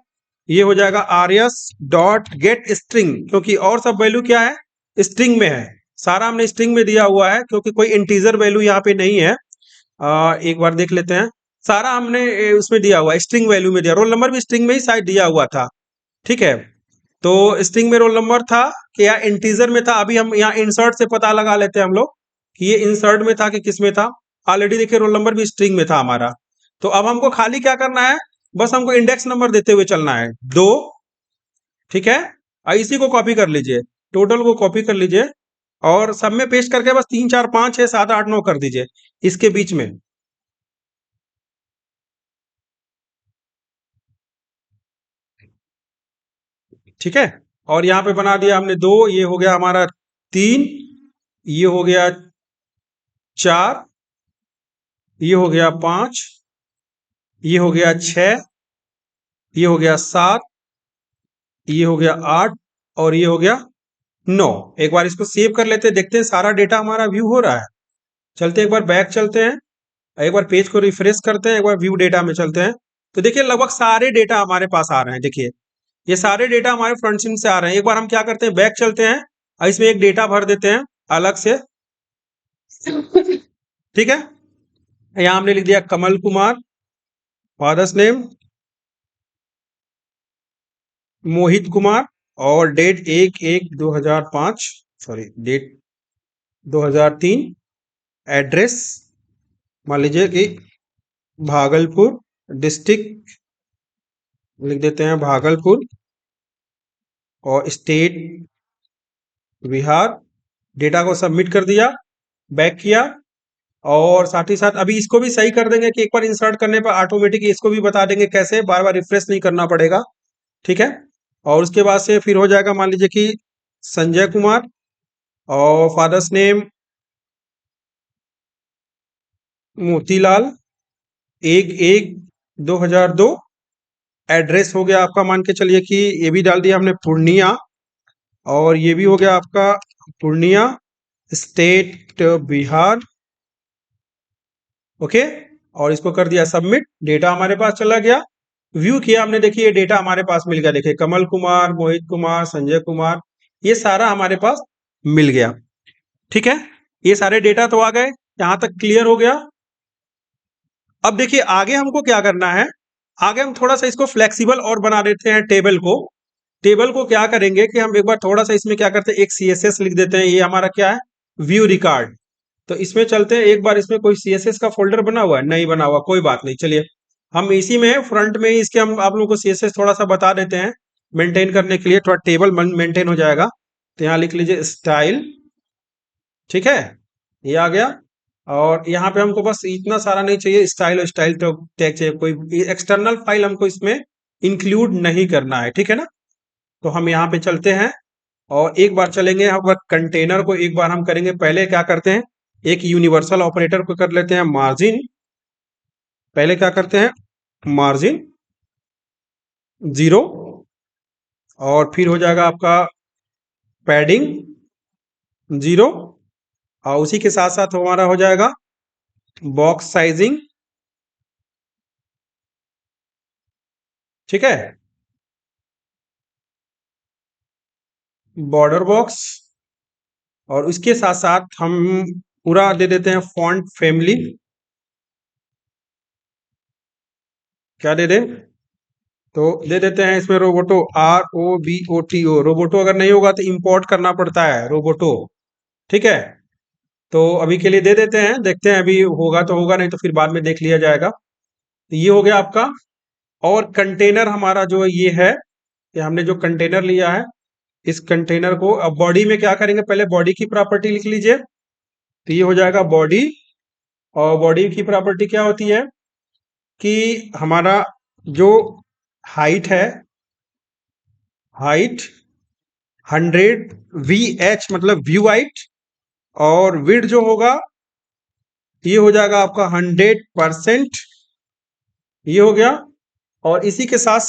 ये हो जाएगा rs डॉट गेट स्ट्रिंग, क्योंकि और सब वैल्यू क्या है, स्ट्रिंग में है। सारा हमने स्ट्रिंग में दिया हुआ है क्योंकि कोई इंटीजर वैल्यू यहाँ पे नहीं है। एक बार देख लेते हैं, सारा हमने उसमें दिया हुआ है, स्ट्रिंग वैल्यू में दिया। रोल नंबर भी स्ट्रिंग में ही शायद दिया हुआ था। ठीक है, तो स्ट्रिंग में रोल नंबर था कि या इंटीजर में था, अभी हम यहाँ इंसर्ट से पता लगा लेते हैं हम लोग कि ये इंसर्ट में था कि किस में था। ऑलरेडी देखिए रोल नंबर भी स्ट्रिंग में था हमारा। तो अब हमको खाली क्या करना है, बस हमको इंडेक्स नंबर देते हुए चलना है 2। ठीक है, और इसी को कॉपी कर लीजिए, टोटल को कॉपी कर लीजिए और सब में पेस्ट करके बस 3 4 5 6 7 8 9 कर दीजिए इसके बीच में। ठीक है, और यहाँ पे बना दिया हमने 2, ये हो गया हमारा 3, ये हो गया 4, ये हो गया 5, ये हो गया 6, ये हो गया 7, ये हो गया 8, और ये हो गया 9। एक बार इसको सेव कर लेते हैं, देखते हैं सारा डेटा हमारा व्यू हो रहा है। चलते हैं, एक बार बैक चलते हैं, एक बार पेज को रिफ्रेश करते हैं, एक बार व्यू डेटा में चलते हैं। तो देखिए लगभग सारे डेटा हमारे पास आ रहे हैं। देखिए ये सारे डेटा हमारे फ्रंट एंड से आ रहे हैं। एक बार हम क्या करते हैं, बैक चलते हैं और इसमें एक डेटा भर देते हैं अलग से। ठीक है, यहाँ हमने लिख दिया कमल कुमार, फादर्स नेम मोहित कुमार, और डेट 1/1/2005, सॉरी डेट 2003, एड्रेस मान लीजिए कि भागलपुर, डिस्ट्रिक्ट लिख देते हैं भागलपुर, और स्टेट बिहार। डेटा को सबमिट कर दिया, बैक किया, और साथ ही साथ अभी इसको भी सही कर देंगे कि एक बार इंसर्ट करने पर ऑटोमेटिक इसको भी बता देंगे कैसे, बार बार रिफ्रेश नहीं करना पड़ेगा। ठीक है, और उसके बाद से फिर हो जाएगा, मान लीजिए कि संजय कुमार, और फादर्स नेम मोतीलाल, 1/1/2002, एड्रेस हो गया आपका, मान के चलिए कि ये भी डाल दिया हमने पूर्णिया, और ये भी हो गया आपका पूर्णिया, स्टेट बिहार। ओके, और इसको कर दिया सबमिट, डेटा हमारे पास चला गया। व्यू किया हमने, देखिए ये डेटा हमारे पास मिल गया। देखिए कमल कुमार, मोहित कुमार, संजय कुमार, ये सारा हमारे पास मिल गया। ठीक है, ये सारे डेटा तो आ गए, यहां तक क्लियर हो गया। अब देखिए आगे हमको क्या करना है, आगे हम थोड़ा सा इसको फ्लेक्सिबल और बना देते हैं टेबल को। टेबल को क्या करेंगे कि हम एक बार थोड़ा सा इसमें क्या करते हैं, एक CSS लिख देते हैं। ये हमारा क्या है, व्यू रिकॉर्ड। तो इसमें चलते हैं, एक बार इसमें कोई CSS का फोल्डर बना हुआ है, नहीं बना हुआ, कोई बात नहीं। चलिए हम इसी में फ्रंट में ही इसके हम आप लोगों को CSS थोड़ा सा बता देते हैं मेंटेन करने के लिए, थोड़ा टेबल मेंटेन हो जाएगा। तो यहाँ लिख लीजिए स्टाइल। ठीक है, ये आ गया, और यहाँ पे हमको बस इतना सारा नहीं चाहिए, स्टाइल और स्टाइल टैग चाहिए, कोई एक्सटर्नल फाइल हमको इसमें इंक्लूड नहीं करना है। ठीक है ना, तो हम यहाँ पे चलते हैं और एक बार चलेंगे, हम कंटेनर को एक बार हम करेंगे। पहले क्या करते हैं, एक यूनिवर्सल ऑपरेटर को कर लेते हैं मार्जिन। पहले क्या करते हैं, मार्जिन 0, और फिर हो जाएगा आपका पैडिंग 0, और उसी के साथ साथ हमारा हो जाएगा बॉक्स साइजिंग, ठीक है, बॉर्डर बॉक्स, और उसके साथ साथ हम पूरा दे देते हैं फॉन्ट फैमिली। क्या दे दें? तो दे देते हैं इसमें रोबोटो, ROBOTO। रोबोटो अगर नहीं होगा तो इंपोर्ट करना पड़ता है, रोबोटो, ठीक है। तो अभी के लिए दे देते हैं, देखते हैं अभी होगा तो होगा, नहीं तो फिर बाद में देख लिया जाएगा। तो ये हो गया आपका। और कंटेनर हमारा जो ये है, ये हमने जो कंटेनर लिया है, इस कंटेनर को अब बॉडी में क्या करेंगे, पहले बॉडी की प्रॉपर्टी लिख लीजिए। तो ये हो जाएगा बॉडी, और बॉडी की प्रॉपर्टी क्या होती है कि हमारा जो हाइट है, हाइट 100 VH मतलब व्यू हाइट, और विड्थ जो होगा ये हो जाएगा आपका 100%, ये हो गया। और इसी के साथ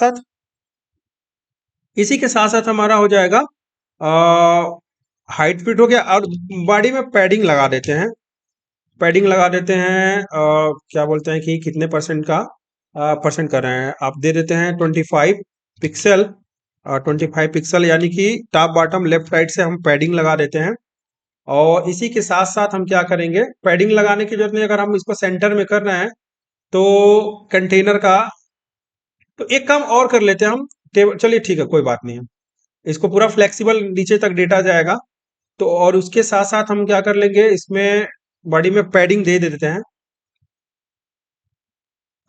साथ हमारा हो जाएगा हाइट फिट हो गया। और बॉडी में पैडिंग लगा देते हैं, पैडिंग लगा देते हैं, क्या बोलते हैं कि कितने परसेंट का परसेंट कर रहे हैं, आप दे देते हैं 25 पिक्सल। 25 पिक्सल यानी कि टॉप बॉटम लेफ्ट राइट से हम पैडिंग लगा देते हैं। और इसी के साथ साथ हम क्या करेंगे, पैडिंग लगाने की जरूरत नहीं, अगर हम इसको सेंटर में कर रहे हैं तो कंटेनर का, तो एक काम और कर लेते हैं हम, टेबल, चलिए ठीक है कोई बात नहीं है, इसको पूरा फ्लेक्सिबल नीचे तक डेटा जाएगा। तो और उसके साथ साथ हम क्या कर लेंगे, इसमें बॉडी में पैडिंग दे देते हैं।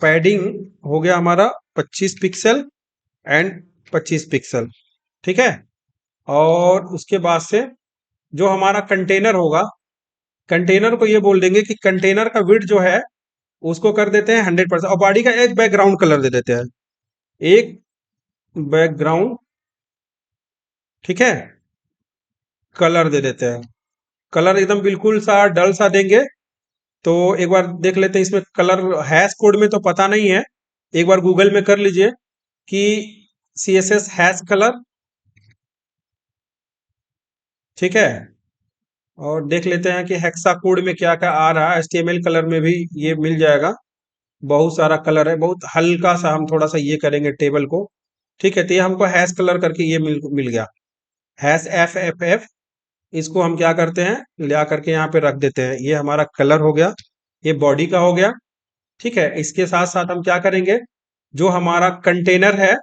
पैडिंग हो गया हमारा 25 पिक्सल एंड 25 पिक्सल, ठीक है। और उसके बाद से जो हमारा कंटेनर होगा, कंटेनर को ये बोल देंगे कि कंटेनर का विड्थ जो है उसको कर देते हैं 100%, और बॉडी का एक बैकग्राउंड कलर दे देते हैं, एक बैकग्राउंड, ठीक है, कलर दे देते हैं। कलर एकदम बिल्कुल सा डल सा देंगे। तो एक बार देख लेते हैं, इसमें कलर हैश कोड में तो पता नहीं है, एक बार गूगल में कर लीजिए कि CSS हैश कलर, ठीक है। और देख लेते हैं कि हेक्सा कोड में क्या क्या आ रहा है, HTML कलर में भी ये मिल जाएगा, बहुत सारा कलर है, बहुत हल्का सा हम थोड़ा सा ये करेंगे टेबल को, ठीक है। तो ये हमको हैश कलर करके ये मिल गया, हैश FFF। इसको हम क्या करते हैं, ले करके यहाँ पे रख देते हैं, ये हमारा कलर हो गया, ये बॉडी का हो गया, ठीक है। इसके साथ साथ हम क्या करेंगे, जो हमारा कंटेनर है,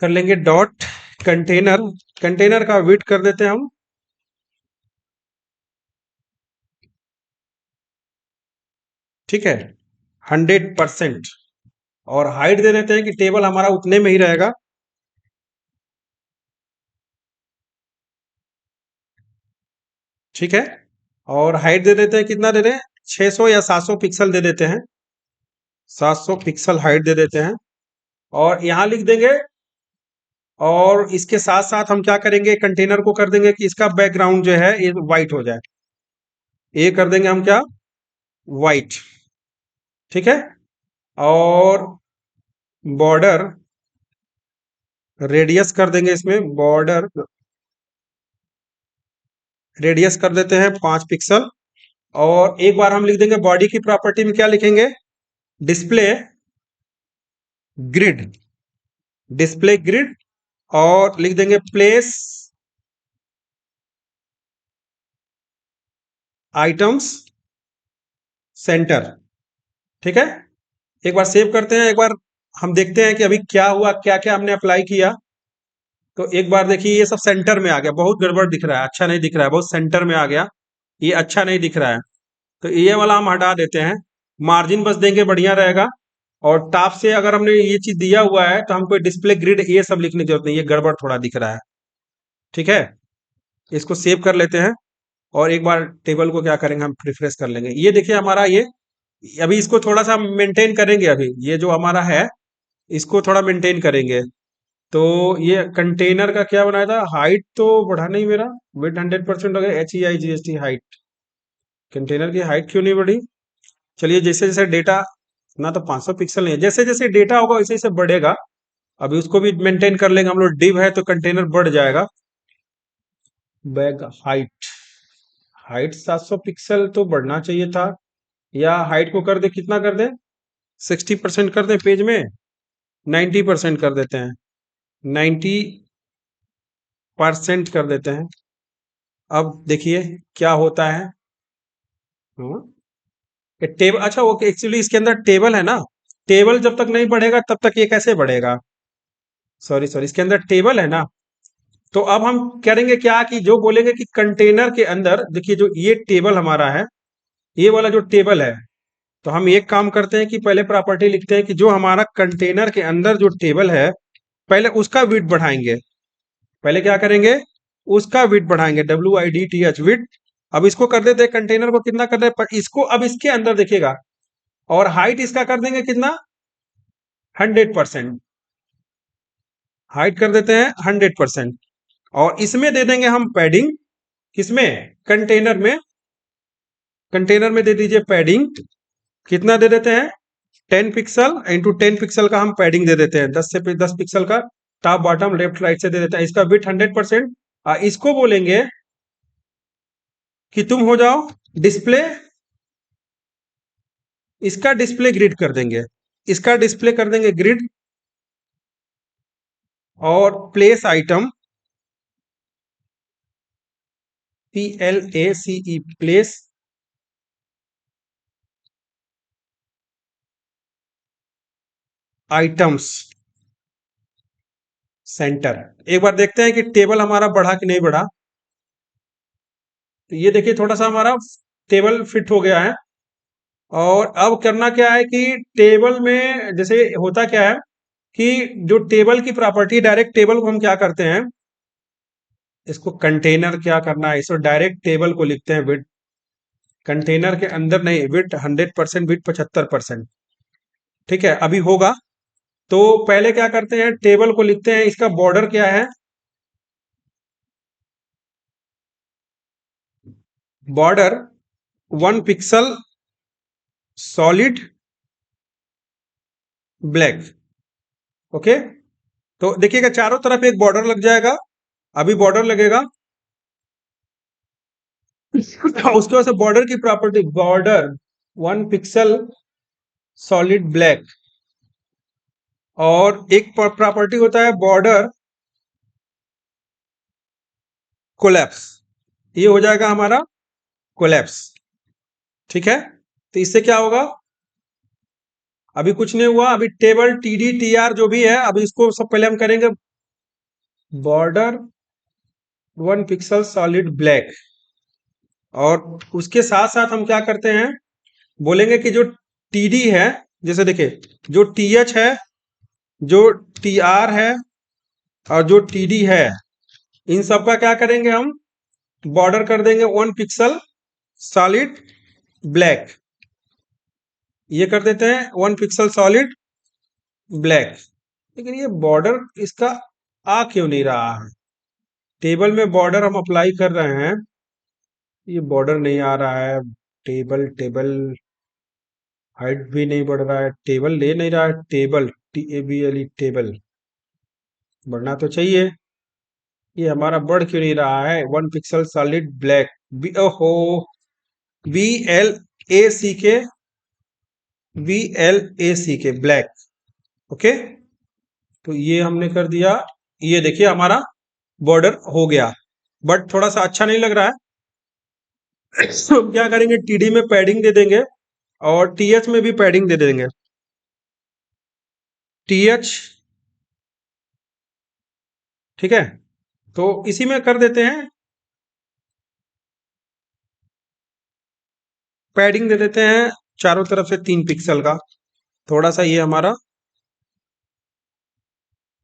कर लेंगे डॉट कंटेनर, कंटेनर का विड्थ कर देते हैं हम, ठीक है, 100%। और हाइट दे देते हैं कि टेबल हमारा उतने में ही रहेगा, ठीक है। और हाइट दे देते हैं, कितना दे दें, 600 या 700 पिक्सल दे देते हैं, 700 पिक्सल हाइट दे देते हैं। और यहां लिख देंगे, और इसके साथ साथ हम क्या करेंगे, कंटेनर को कर देंगे कि इसका बैकग्राउंड जो है ये व्हाइट हो जाए, ये कर देंगे हम क्या, व्हाइट, ठीक है। और बॉर्डर रेडियस कर देंगे, इसमें बॉर्डर रेडियस कर देते हैं 5 पिक्सल। और एक बार हम लिख देंगे बॉडी की प्रॉपर्टी में, क्या लिखेंगे, डिस्प्ले ग्रिड, डिस्प्ले ग्रिड, और लिख देंगे प्लेस आइटम्स सेंटर, ठीक है। एक बार सेव करते हैं, एक बार हम देखते हैं कि अभी क्या हुआ, क्या क्या हमने अप्लाई किया। तो एक बार देखिए ये सब सेंटर में आ गया, बहुत गड़बड़ दिख रहा है, अच्छा नहीं दिख रहा है, बहुत सेंटर में आ गया, ये अच्छा नहीं दिख रहा है। तो ये वाला हम हटा देते हैं, मार्जिन बस देंगे, बढ़िया रहेगा। और टॉप से अगर हमने ये चीज दिया हुआ है तो हमको डिस्प्ले ग्रिड ये सब लिखने की जरूरत नहीं, ये गड़बड़ थोड़ा दिख रहा है, ठीक है। इसको सेव कर लेते हैं, और एक बार टेबल को क्या करेंगे, हम रिफ्रेश कर लेंगे। ये देखिए हमारा ये, अभी इसको थोड़ा सा मेंटेन करेंगे, अभी ये जो हमारा है इसको थोड़ा मेंटेन करेंगे। तो ये कंटेनर का क्या बनाया था, हाइट तो बढ़ा नहीं मेरा, विड्थ 100% हो गया, HEIGHT हाइट, कंटेनर की हाइट क्यों नहीं बढ़ी। चलिए जैसे जैसे डेटा, ना तो 500 पिक्सल नहीं है, जैसे जैसे डेटा होगा वैसे वैसे बढ़ेगा। अभी उसको भी मेंटेन कर लेंगे हम लोग, डिव है तो कंटेनर बढ़ जाएगा। बैग हाइट, हाइट 700 पिक्सल तो बढ़ना चाहिए था, या हाइट को कर दे, कितना कर दे, 60% कर दे पेज में, 90% कर देते हैं, 90% कर देते हैं। अब देखिए क्या होता है। हाँ, ये टेबल, अच्छा वो एक्चुअली इसके अंदर टेबल है ना, टेबल जब तक नहीं बढ़ेगा तब तक ये कैसे बढ़ेगा, सॉरी सॉरी, इसके अंदर टेबल है ना। तो अब हम करेंगे क्या कि जो बोलेंगे कि कंटेनर के अंदर देखिए जो ये टेबल हमारा है, ये वाला जो टेबल है, तो हम एक काम करते हैं कि पहले प्रॉपर्टी लिखते हैं कि जो हमारा कंटेनर के अंदर जो टेबल है, पहले उसका विड्थ बढ़ाएंगे। पहले क्या करेंगे, उसका विड्थ बढ़ाएंगे, WIDTH विड्थ। अब इसको कर देते हैं, कंटेनर को कितना कर दें, इसको अब इसके अंदर देखिएगा, और हाइट इसका कर देंगे कितना, 100%। हाइट कर देते हैं 100%, और इसमें दे देंगे हम पैडिंग, किसमें, कंटेनर में, कंटेनर में दे दीजिए पैडिंग, कितना दे देते हैं, 10 पिक्सल इंटू 10 पिक्सल का हम पैडिंग दे देते हैं, 10 पिक्सल का टॉप बॉटम लेफ्ट राइट से दे देते हैं, इसका विड्थ 100%। इसको बोलेंगे कि तुम हो जाओ डिस्प्ले, इसका डिस्प्ले ग्रिड कर देंगे, इसका डिस्प्ले कर देंगे ग्रिड, और place item, PLACE, place items centre. एक बार देखते हैं कि टेबल हमारा बढ़ा कि नहीं बढ़ा। तो ये देखिए थोड़ा सा हमारा टेबल फिट हो गया है। और अब करना क्या है कि टेबल में जैसे होता क्या है कि जो टेबल की प्रॉपर्टी, डायरेक्ट टेबल को हम क्या करते हैं, इसको कंटेनर क्या करना है, इसको डायरेक्ट टेबल को लिखते हैं विड्थ, कंटेनर के अंदर नहीं, विड्थ 100%, विड्थ 75%। ठीक है, अभी होगा। तो पहले क्या करते हैं, टेबल को लिखते हैं, इसका बॉर्डर क्या है, border 1 pixel solid black. Okay, तो देखिएगा चारों तरफ एक बॉर्डर लग जाएगा, अभी बॉर्डर लगेगा। उसके बाद से बॉर्डर की property, border 1 pixel solid black, और एक प्रॉपर्टी होता है बॉर्डर कोलैप्स, ये हो जाएगा हमारा कोलैप्स। ठीक है, तो इससे क्या होगा, अभी कुछ नहीं हुआ, अभी टेबल TD TR जो भी है, अभी इसको सब पहले हम करेंगे बॉर्डर 1 पिक्सल सॉलिड ब्लैक, और उसके साथ साथ हम क्या करते हैं, बोलेंगे कि जो TD है, जैसे देखिए जो TH है, जो TR है, और जो TD है, इन सब का क्या करेंगे हम, बॉर्डर कर देंगे 1 पिक्सल सॉलिड ब्लैक, ये कर देते हैं 1 पिक्सल सॉलिड ब्लैक। लेकिन ये बॉर्डर इसका आ क्यों नहीं रहा है, टेबल में बॉर्डर हम अप्लाई कर रहे हैं, ये बॉर्डर नहीं आ रहा है, टेबल टेबल हाइट भी नहीं बढ़ रहा है, टेबल ले नहीं रहा है, टेबल TABLE टेबल बढ़ना तो चाहिए, ये हमारा बढ़ क्यों नहीं रहा है, 1 पिक्सल सॉलिड ब्लैक, ओहो, BLACK, BLACK ब्लैक। ओके, तो ये हमने कर दिया, ये देखिए हमारा बॉर्डर हो गया, बट थोड़ा सा अच्छा नहीं लग रहा है। तो क्या करेंगे, TD में पैडिंग दे देंगे, और TH में भी पैडिंग दे देंगे, TH। ठीक है, तो इसी में कर देते हैं, पैडिंग दे देते हैं चारों तरफ से 3 पिक्सल का, थोड़ा सा ये हमारा,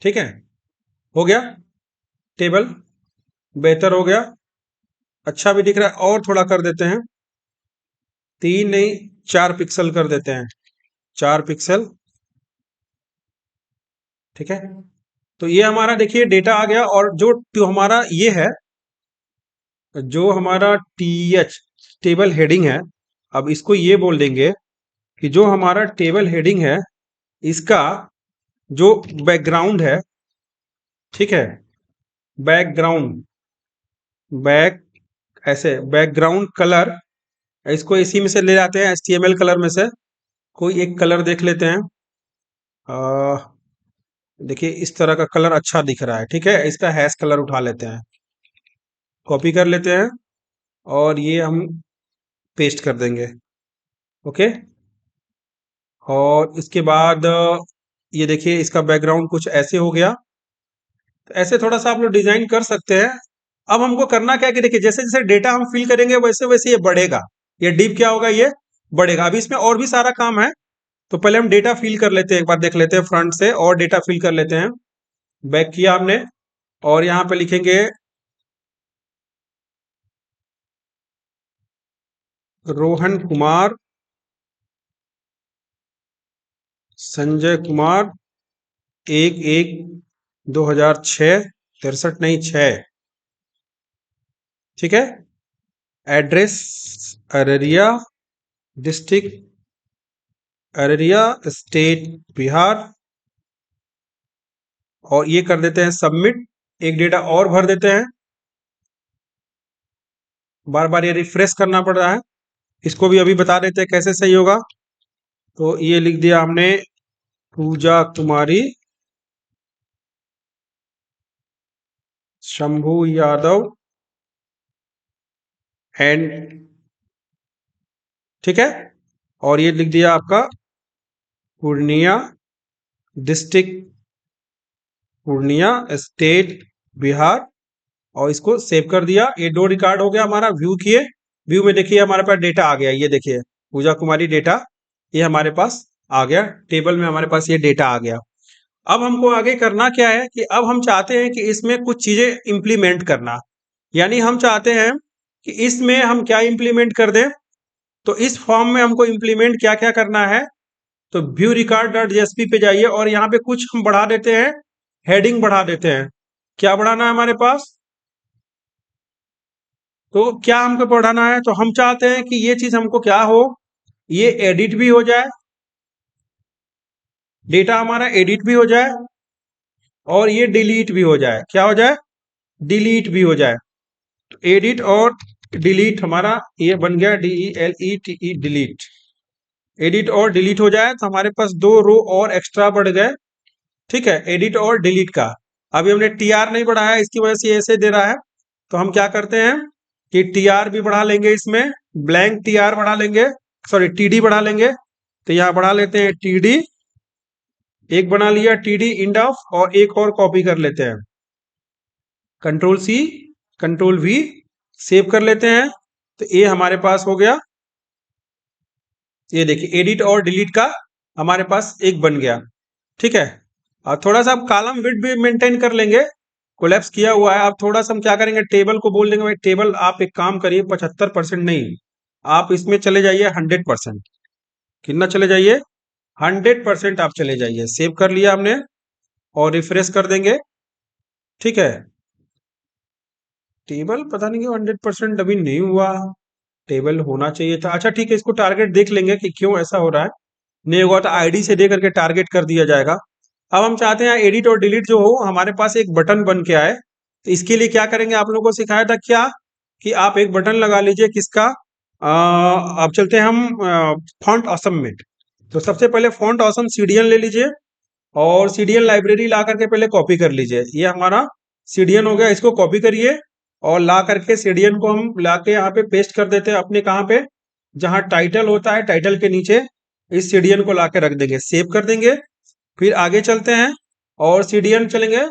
ठीक है, हो गया, टेबल बेहतर हो गया, अच्छा भी दिख रहा है, और थोड़ा कर देते हैं, 3 नहीं 4 पिक्सल कर देते हैं, 4 पिक्सल। ठीक है, तो ये हमारा देखिए डेटा आ गया, और जो हमारा ये है, जो हमारा TH टेबल हेडिंग है, अब इसको ये बोल देंगे कि जो हमारा टेबल हेडिंग है, इसका जो बैकग्राउंड है, ठीक है, बैकग्राउंड, ऐसे बैकग्राउंड कलर, इसको इसी में से ले जाते हैं HTML कलर में से। कोई एक कलर देख लेते हैं। देखिए इस तरह का कलर अच्छा दिख रहा है, ठीक है, इसका हैश कलर उठा लेते हैं, कॉपी कर लेते हैं और ये हम पेस्ट कर देंगे। ओके, और इसके बाद ये देखिए इसका बैकग्राउंड कुछ ऐसे हो गया। तो ऐसे थोड़ा सा आप लोग डिजाइन कर सकते हैं। अब हमको करना क्या है कि देखिए जैसे जैसे डेटा हम फिल करेंगे वैसे वैसे ये बढ़ेगा, ये डीप क्या होगा, ये बढ़ेगा। अभी इसमें और भी सारा काम है, तो पहले हम डेटा फिल कर लेते हैं, एक बार देख लेते हैं फ्रंट से और डेटा फिल कर लेते हैं। बैक किया हमने और यहाँ पे लिखेंगे रोहन कुमार, संजय कुमार, 1/1/2006, 63 नहीं 6, ठीक है। Address Araria, district Araria, state Bihar, और ये कर देते हैं सबमिट। एक डेटा और भर देते हैं, बार बार ये रिफ्रेश करना पड़ रहा है, इसको भी अभी बता देते हैं कैसे सही होगा। तो ये लिख दिया हमने, पूजा कुमारी, शंभू यादव एंड, ठीक है, और ये लिख दिया आपका पूर्णिया, डिस्ट्रिक्ट पूर्णिया, स्टेट बिहार, और इसको सेव कर दिया। ये दो रिकॉर्ड हो गया हमारा। व्यू किए, व्यू में देखिए हमारे पास डेटा आ गया, ये देखिए पूजा कुमारी डेटा ये हमारे पास आ गया, टेबल में हमारे पास ये डेटा आ गया। अब हमको आगे करना क्या है कि अब हम चाहते हैं कि इसमें कुछ चीजें इंप्लीमेंट करना, यानी हम चाहते हैं कि इसमें हम क्या इंप्लीमेंट कर दें। तो इस फॉर्म में हमको इंप्लीमेंट क्या क्या करना है, तो व्यू रिकॉर्ड डॉट जेएसपी पे जाइए और यहाँ पे कुछ हम बढ़ा देते हैं, हेडिंग बढ़ा देते हैं। क्या बढ़ाना है हमारे पास, तो क्या हमको बढ़ाना है, तो हम चाहते हैं कि ये चीज हमको क्या हो, ये एडिट भी हो जाए, डेटा हमारा एडिट भी हो जाए और ये डिलीट भी हो जाए। क्या हो जाए, डिलीट भी हो जाए। तो एडिट और डिलीट हमारा ये बन गया, DELETE, डिलीट। एडिट और डिलीट हो जाए तो हमारे पास दो रो और एक्स्ट्रा बढ़ गए, ठीक है, एडिट और डिलीट का। अभी हमने TR नहीं बढ़ाया, इसकी वजह से ऐसे दे रहा है। तो हम क्या करते हैं कि TR भी बढ़ा लेंगे, इसमें ब्लैंक TR बढ़ा लेंगे, सॉरी TD बढ़ा लेंगे। तो यहाँ बढ़ा लेते हैं TD, एक बना लिया TD इंड ऑफ, और एक और कॉपी कर लेते हैं, Ctrl+C Ctrl+V, सेव कर लेते हैं। तो ये हमारे पास हो गया, ये देखिए एडिट और डिलीट का हमारे पास एक बन गया, ठीक है। और थोड़ा सा कॉलम विड्थ भी मेंटेन कर लेंगे, कोलैप्स किया हुआ है। अब थोड़ा सा हम क्या करेंगे, टेबल को बोल देंगे भाई टेबल आप एक काम करिए 75% नहीं, आप इसमें चले जाइए 100%। कितना चले जाइए, 100% आप चले जाइए। सेव कर लिया हमने और रिफ्रेश कर देंगे, ठीक है। टेबल पता नहीं क्यों 100% अभी नहीं हुआ, टेबल होना चाहिए था। अच्छा ठीक है, इसको टारगेट देख लेंगे कि क्यों ऐसा हो रहा है। नहीं हुआ तो आईडी से दे करके टारगेट कर दिया जाएगा। अब हम चाहते हैं एडिट और डिलीट जो हो हमारे पास एक बटन बन के आए। तो इसके लिए क्या करेंगे, आप लोगों को सिखाया था क्या कि आप एक बटन लगा लीजिए, किसका, अब चलते हैं हम फॉन्ट ऑसम में। तो सबसे पहले फॉन्ट ऑसम सीडीएन ले लीजिए और सीडीएन लाइब्रेरी ला करके पहले कॉपी कर लीजिए। ये हमारा सीडीएन हो गया, इसको कॉपी करिए और ला करके सीडीएन को हम ला के यहाँ पे पेस्ट कर देते हैं अपने, कहाँ पे, जहाँ टाइटल होता है टाइटल के नीचे इस सीडीएन को ला के रख देंगे, सेव कर देंगे। फिर आगे चलते हैं और सीडीएन चलेंगे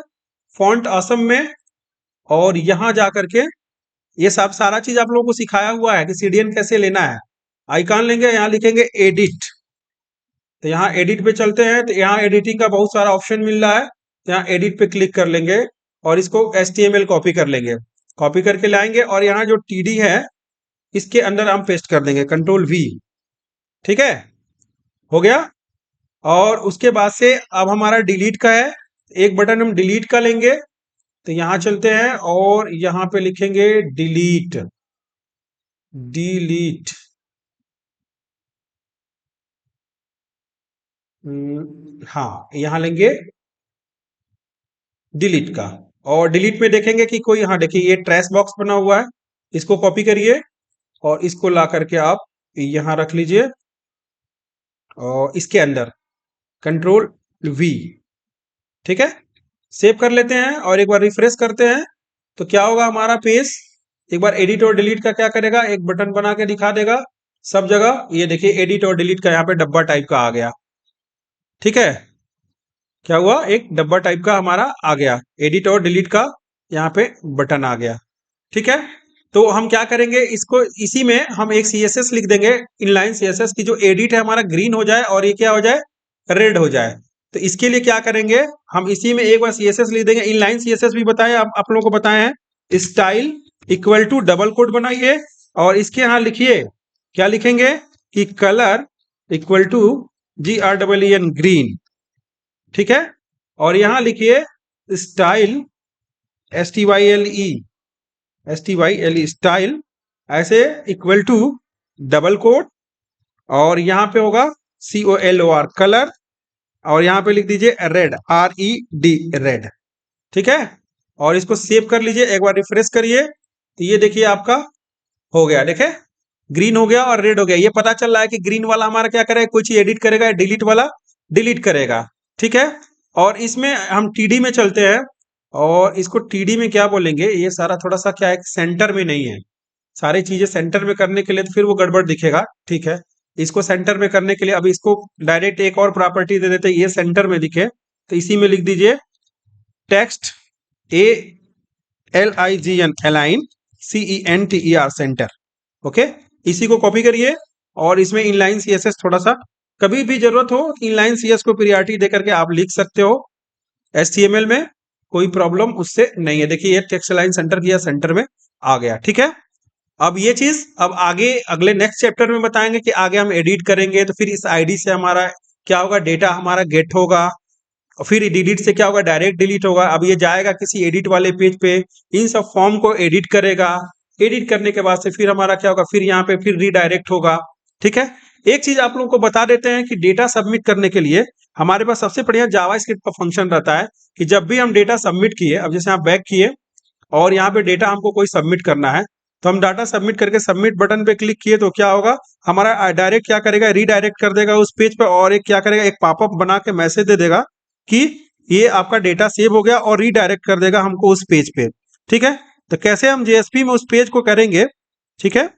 फॉन्ट ऑसम में, और यहाँ जा करके ये सब सारा चीज आप लोगों को सिखाया हुआ है कि सीडीएन कैसे लेना है। आइकॉन लेंगे, यहाँ लिखेंगे एडिट, तो यहाँ एडिट पे चलते हैं। तो यहाँ एडिटिंग का बहुत सारा ऑप्शन मिल रहा है, तो यहाँ एडिट पे क्लिक कर लेंगे और इसको HTML कॉपी कर लेंगे, कॉपी करके लाएंगे और यहाँ जो TD है इसके अंदर हम पेस्ट कर देंगे, Ctrl+V, ठीक है, हो गया। और उसके बाद से अब हमारा डिलीट का है, एक बटन हम डिलीट का लेंगे। तो यहाँ चलते हैं और यहाँ पे लिखेंगे डिलीट, डिलीट, हाँ यहाँ लेंगे डिलीट का। और डिलीट में देखेंगे कि कोई, हाँ देखिए ये ट्रैश बॉक्स बना हुआ है, इसको कॉपी करिए और इसको ला करके आप यहां रख लीजिए और इसके अंदर कंट्रोल वी, ठीक है। सेव कर लेते हैं और एक बार रिफ्रेश करते हैं तो क्या होगा, हमारा पेज एक बार एडिट और डिलीट का क्या करेगा, एक बटन बना के दिखा देगा सब जगह। ये देखिए एडिट और डिलीट का यहाँ पे डब्बा टाइप का आ गया, ठीक है। क्या हुआ, एक डब्बा टाइप का हमारा आ गया, एडिट और डिलीट का यहाँ पे बटन आ गया, ठीक है। तो हम क्या करेंगे, इसको इसी में हम एक सीएसएस लिख देंगे, इनलाइन सीएसएस की जो एडिट है हमारा ग्रीन हो जाए और ये क्या हो जाए, रेड हो जाए। तो इसके लिए क्या करेंगे, हम इसी में एक बार सीएसएस लिख देंगे। इनलाइन सीएसएस भी बताएं, आप लोगों को बताए हैं, style equal to double quote बनाइए और इसके यहां लिखिए, क्या लिखेंगे कि colour equal to GREEN green, ठीक है। और यहां लिखिए स्टाइल STYLE स्टाइल ऐसे इक्वल टू डबल कोट और यहां पे होगा COLOR कलर और यहां पे लिख दीजिए रेड RED रेड, ठीक है। और इसको सेव कर लीजिए, एक बार रिफ्रेश करिए तो ये देखिए आपका हो गया, देखे ग्रीन हो गया और रेड हो गया। ये पता चल रहा है कि ग्रीन वाला हमारा क्या करेगा, कोई चीज एडिट करेगा, डिलीट वाला डिलीट करेगा, ठीक है। और इसमें हम टीडी में चलते हैं और इसको टीडी में क्या बोलेंगे, ये सारा थोड़ा सा क्या है, सेंटर में नहीं है। सारी चीजें सेंटर में करने के लिए तो फिर वो गड़बड़ दिखेगा, ठीक है। इसको सेंटर में करने के लिए अब इसको डायरेक्ट एक और प्रॉपर्टी दे देते हैं, ये सेंटर में दिखे तो इसी में लिख दीजिए text ALIGN align CENTER centre, okay. इसी को कॉपी करिए और इसमें इनलाइन सीएसएस थोड़ा सा, कभी भी जरूरत हो इनलाइन सीएस को प्रियोरिटी देकर के आप लिख सकते हो HTML में, कोई प्रॉब्लम उससे नहीं है। देखिए ये टेक्स्ट लाइन सेंटर किया, सेंटर में आ गया, ठीक है। अब ये चीज अब आगे अगले नेक्स्ट चैप्टर में बताएंगे कि आगे हम एडिट करेंगे तो फिर इस आईडी से हमारा क्या होगा, डेटा हमारा गेट होगा और फिर डिलीट से क्या होगा, डायरेक्ट डिलीट होगा। अब ये जाएगा किसी एडिट वाले पेज पे, इन सब फॉर्म को एडिट करेगा, एडिट करने के बाद से फिर हमारा क्या होगा, फिर यहाँ पे फिर रीडायरेक्ट होगा, ठीक है। एक चीज आप लोगों को बता देते हैं कि डेटा सबमिट करने के लिए हमारे पास सबसे बढ़िया जावास्क्रिप्ट का फंक्शन रहता है कि जब भी हम डेटा सबमिट किए, अब जैसे आप बैक किए और यहाँ पे डेटा हमको कोई सबमिट करना है तो हम डाटा सबमिट करके सबमिट बटन पे क्लिक किए तो क्या होगा, हमारा डायरेक्ट क्या करेगा, रीडायरेक्ट कर देगा उस पेज पे और एक क्या करेगा, एक पॉपअप बना के मैसेज दे देगा कि ये आपका डेटा सेव हो गया और रीडायरेक्ट कर देगा हमको उस पेज पे, ठीक है। तो कैसे हम जेएसपी में उस पेज को करेंगे, ठीक है,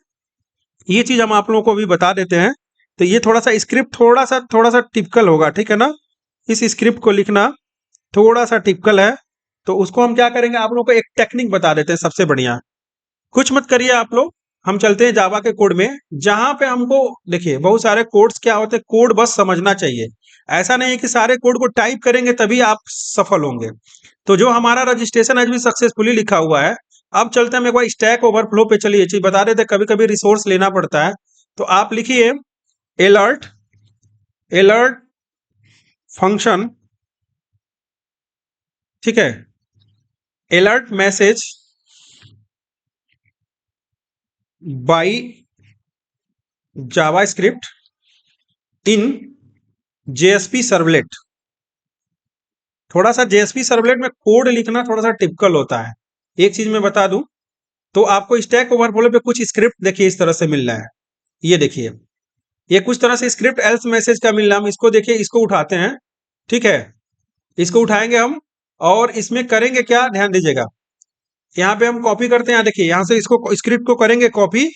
ये चीज हम आप लोगों को भी बता देते हैं। तो ये थोड़ा सा स्क्रिप्ट थोड़ा सा टिपिकल होगा, ठीक है ना। इस स्क्रिप्ट को लिखना थोड़ा सा टिपिकल है तो उसको हम क्या करेंगे, आप लोगों को एक टेक्निक बता देते हैं सबसे बढ़िया। कुछ मत करिए आप लोग, हम चलते हैं जावा के कोड में, जहां पे हमको देखिए बहुत सारे कोड्स क्या होते हैं, कोड बस समझना चाहिए। ऐसा नहीं है कि सारे कोड को टाइप करेंगे तभी आप सफल होंगे। तो जो हमारा रजिस्ट्रेशन आज भी सक्सेसफुली लिखा हुआ है, अब चलते हैं हम एक बार स्टैक ओवरफ्लो पे, चलिए चीज बता देते, कभी कभी रिसोर्स लेना पड़ता है। तो आप लिखिए अलर्ट अलर्ट फंक्शन, ठीक है, alert message by JavaScript in JSP servlet. थोड़ा सा जेएसपी सर्वलेट में कोड लिखना थोड़ा सा टिपिकल होता है। एक चीज मैं बता दूं, तो आपको स्टैक ओवरफ्लो पे कुछ स्क्रिप्ट देखिए इस तरह से मिल रहा है, ये देखिए ये कुछ तरह से स्क्रिप्ट एल्स मैसेज का मिल रहा है। हम इसको देखिए, इसको उठाते हैं, ठीक है, इसको उठाएंगे हम और इसमें करेंगे क्या, ध्यान दीजिएगा, यहाँ पे हम कॉपी करते हैं, देखिए यहाँ से इसको स्क्रिप्ट को करेंगे कॉपी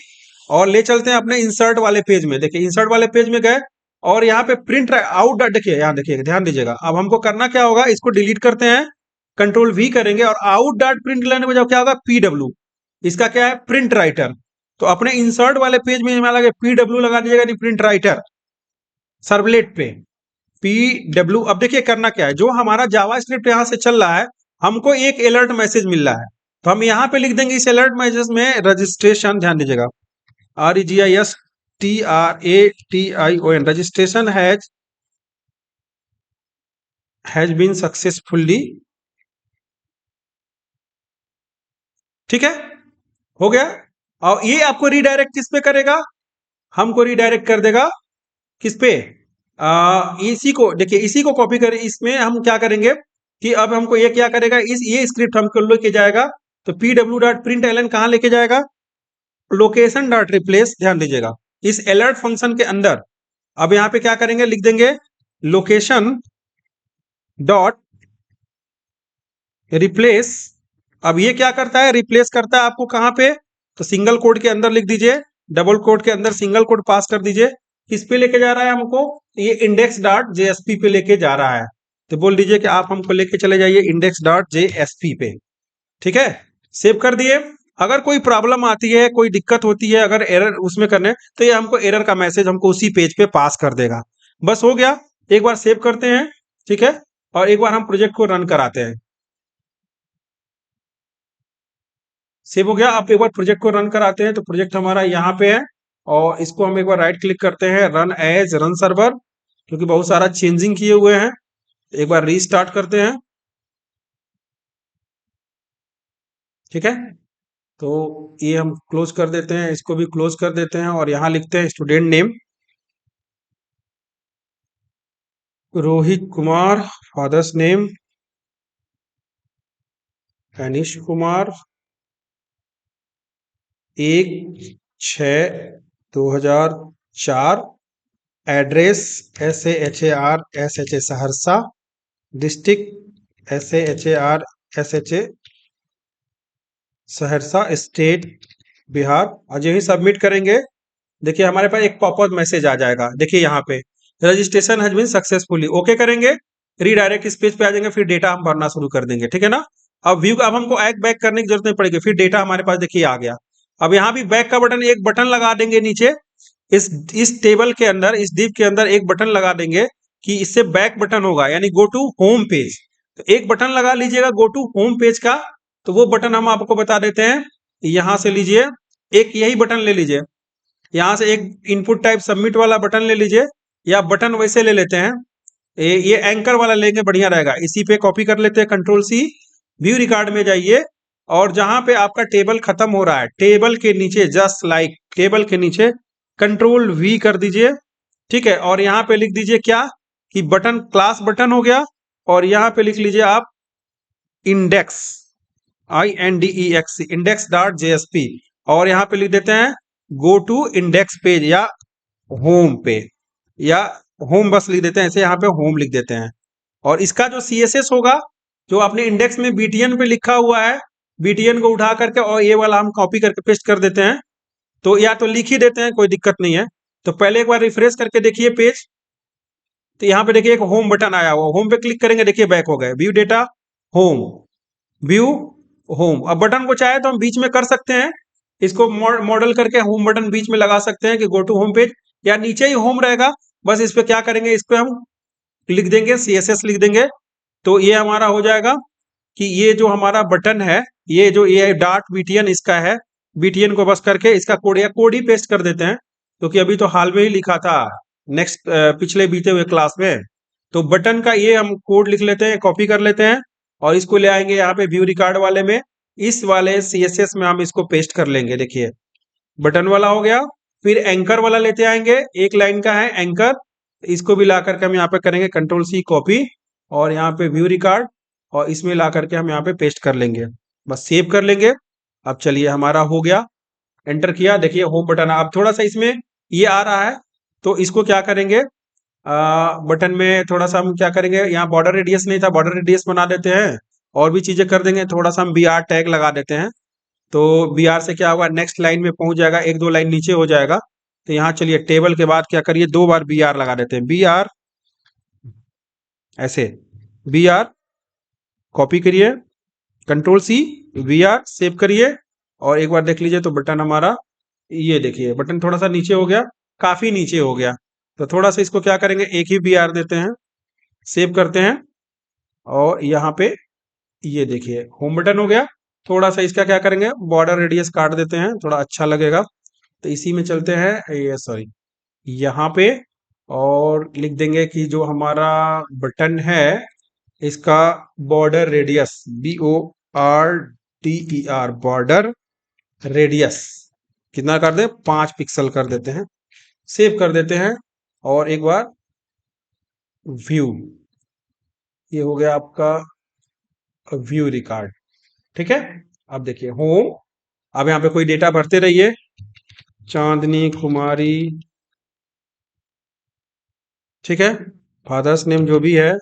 और ले चलते हैं अपने इंसर्ट वाले पेज में। देखिए इंसर्ट वाले पेज में गए और यहाँ पे प्रिंट आउट, देखिए यहाँ देखिए, ध्यान दीजिएगा। अब हमको करना क्या होगा, इसको डिलीट करते हैं, कंट्रोल वी करेंगे और आउट डॉट प्रिंट लेने में जब क्या होगा, PW, इसका क्या है, प्रिंट राइटर। तो अपने इंसर्ट वाले पेज में लगे PW लगा दीजिएगा, नहीं प्रिंट राइटर सर्वलेट पे PW। अब देखिए करना क्या है, जो हमारा जावा स्क्रिप्ट यहाँ से चल रहा है, हमको एक अलर्ट मैसेज मिल रहा है तो हम यहाँ पे लिख देंगे इस अलर्ट मैसेज में रजिस्ट्रेशन, ध्यान दीजिएगा REGISTRATION, registration has been successfully, ठीक है, हो गया। और ये आपको रीडायरेक्ट किस पे करेगा, हमको रीडायरेक्ट कर देगा किस पे, इसी को देखिए, इसी को कॉपी करें, इसमें हम क्या करेंगे कि अब हमको ये क्या करेगा, इस ये स्क्रिप्ट हमको लेके जाएगा तो PW.println कहां लेके जाएगा, लोकेशन डॉट रिप्लेस, ध्यान दीजिएगा इस अलर्ट फंक्शन के अंदर अब यहाँ पे क्या करेंगे, लिख देंगे लोकेशन डॉट रिप्लेस। अब ये क्या करता है, रिप्लेस करता है आपको कहां पे, तो सिंगल कोड के अंदर लिख दीजिए, डबल कोड के अंदर सिंगल कोड पास कर दीजिए। किस पे लेके जा रहा है हमको, ये इंडेक्स डॉट जेएसपी पे लेके जा रहा है। तो बोल दीजिए कि आप हमको लेके चले जाइए इंडेक्स डॉट जेएसपी पे। ठीक है, सेव कर दिए। अगर कोई प्रॉब्लम आती है, कोई दिक्कत होती है, अगर एरर उसमें करने, तो ये हमको एरर का मैसेज हमको उसी पेज पे पास कर देगा। बस हो गया, एक बार सेव करते हैं। ठीक है, और एक बार हम प्रोजेक्ट को रन कराते हैं। सेव हो गया। आप एक बार प्रोजेक्ट को रन कराते हैं, तो प्रोजेक्ट हमारा यहाँ पे है, और इसको हम एक बार राइट क्लिक करते हैं, रन एज रन सर्वर, क्योंकि बहुत सारा चेंजिंग किए हुए हैं। एक बार रीस्टार्ट करते हैं। ठीक है, तो ये हम क्लोज कर देते हैं, इसको भी क्लोज कर देते हैं, और यहाँ लिखते हैं student name Rohit Kumar, father's name Anish Kumar, 1/6/2004, address SAHARSHA Saharsa, district SAHARSHA Saharsa, state Bihar. और यही सबमिट करेंगे, देखिए हमारे पास एक पॉपअप मैसेज आ जाएगा। देखिए यहाँ पे registration has been successfully, okay करेंगे, रीडायरेक्ट इस पेज पे आ जाएंगे, फिर डेटा हम भरना शुरू कर देंगे। ठीक है ना, अब व्यू, अब हमको एक बैक करने की जरूरत नहीं पड़ेगी, फिर डेटा हमारे पास देखिए आ गया। अब यहाँ भी बैक का बटन, एक बटन लगा देंगे नीचे, इस टेबल के अंदर, इस डिव के अंदर एक बटन लगा देंगे कि इससे बैक बटन होगा, यानी गो टू होम पेज। तो एक बटन लगा लीजिएगा गो टू होम पेज का, तो वो बटन हम आपको बता देते हैं। यहां से लीजिए, एक यही बटन ले लीजिए, यहाँ से एक इनपुट टाइप सबमिट वाला बटन ले लीजिए, या बटन वैसे ले लेते हैं, ये एंकर वाला लेंगे, बढ़िया रहेगा। इसी पे कॉपी कर लेते हैं, कंट्रोल सी, व्यू रिकॉर्ड में जाइए, और जहां पे आपका टेबल खत्म हो रहा है, टेबल के नीचे, जस्ट लाइक टेबल के नीचे कंट्रोल वी कर दीजिए। ठीक है, और यहाँ पे लिख दीजिए क्या, कि बटन क्लास बटन हो गया, और यहाँ पे लिख लीजिए आप index, INDEX, index dot JSP, और यहाँ पे लिख देते हैं गो टू इंडेक्स पेज, या होम पे, या होम बस लिख देते हैं ऐसे, यहाँ पे होम लिख देते हैं। और इसका जो CSS होगा, जो आपने इंडेक्स में BTN पे लिखा हुआ है, BTN को उठा करके और ये वाला हम कॉपी करके पेस्ट कर देते हैं। तो या तो लिख ही देते हैं, कोई दिक्कत नहीं है। तो पहले एक बार रिफ्रेश करके देखिए पेज, तो यहाँ पे देखिए एक होम बटन आया हुआ, होम पे क्लिक करेंगे, देखिए बैक हो गए, view data home, view home. अब बटन को चाहे तो हम बीच में कर सकते हैं, इसको मॉडल करके होम बटन बीच में लगा सकते हैं कि गो टू होम पेज, या नीचे ही होम रहेगा। बस इस पे क्या करेंगे, इस पे हम लिख देंगे CSS लिख देंगे, तो ये हमारा हो जाएगा कि ये जो हमारा बटन है, ये जो ये डॉट BTN इसका है, BTN को बस करके इसका कोड, या कोड ही पेस्ट कर देते हैं, क्योंकि अभी तो हाल में ही लिखा था नेक्स्ट पिछले बीते हुए क्लास में। तो बटन का ये हम कोड लिख लेते हैं, कॉपी कर लेते हैं, और इसको ले आएंगे यहाँ पे व्यू रिकॉर्ड वाले में, इस वाले CSS में हम इसको पेस्ट कर लेंगे। देखिए बटन वाला हो गया। फिर एंकर वाला लेते आएंगे, एक लाइन का है एंकर, इसको भी ला करके हम यहाँ पे करेंगे कंट्रोल C कॉपी, और यहाँ पे व्यू रिकॉर्ड, और इसमें ला करके हम यहाँ पे पेस्ट कर लेंगे, बस सेव कर लेंगे। अब चलिए हमारा हो गया, एंटर किया, देखिए होम बटन। अब थोड़ा सा इसमें ये आ रहा है, तो इसको क्या करेंगे, बटन में थोड़ा सा हम क्या करेंगे, यहाँ बॉर्डर रेडियस नहीं था, बॉर्डर रेडियस बना देते हैं, और भी चीजें कर देंगे, थोड़ा सा हम BR टैग लगा देते हैं। तो BR से क्या होगा, नेक्स्ट लाइन में पहुंच जाएगा, एक दो लाइन नीचे हो जाएगा। तो यहाँ चलिए टेबल के बाद क्या करिए, दो बार BR लगा देते हैं, BR ऐसे, BR कॉपी करिए, कंट्रोल C, BR सेव करिए, और एक बार देख लीजिए तो बटन हमारा, ये देखिए बटन थोड़ा सा नीचे हो गया, काफी नीचे हो गया। तो थोड़ा सा इसको क्या करेंगे, एक ही BR देते हैं, सेव करते हैं, और यहाँ पे ये देखिए होम बटन हो गया। थोड़ा सा इसका क्या करेंगे, बॉर्डर रेडियस काट देते हैं, थोड़ा अच्छा लगेगा। तो इसी में चलते हैं, ये सॉरी यहाँ पे, और लिख देंगे कि जो हमारा बटन है, इसका border radius, BORDER, border radius कितना कर दे, 5 पिक्सल कर देते हैं, सेव कर देते हैं, और एक बार व्यू, ये हो गया आपका व्यू रिकॉर्ड। ठीक है, अब देखिए होम, अब यहाँ पे कोई डेटा भरते रहिए, चांदनी कुमारी, ठीक है। फादर्स नेम जो भी है,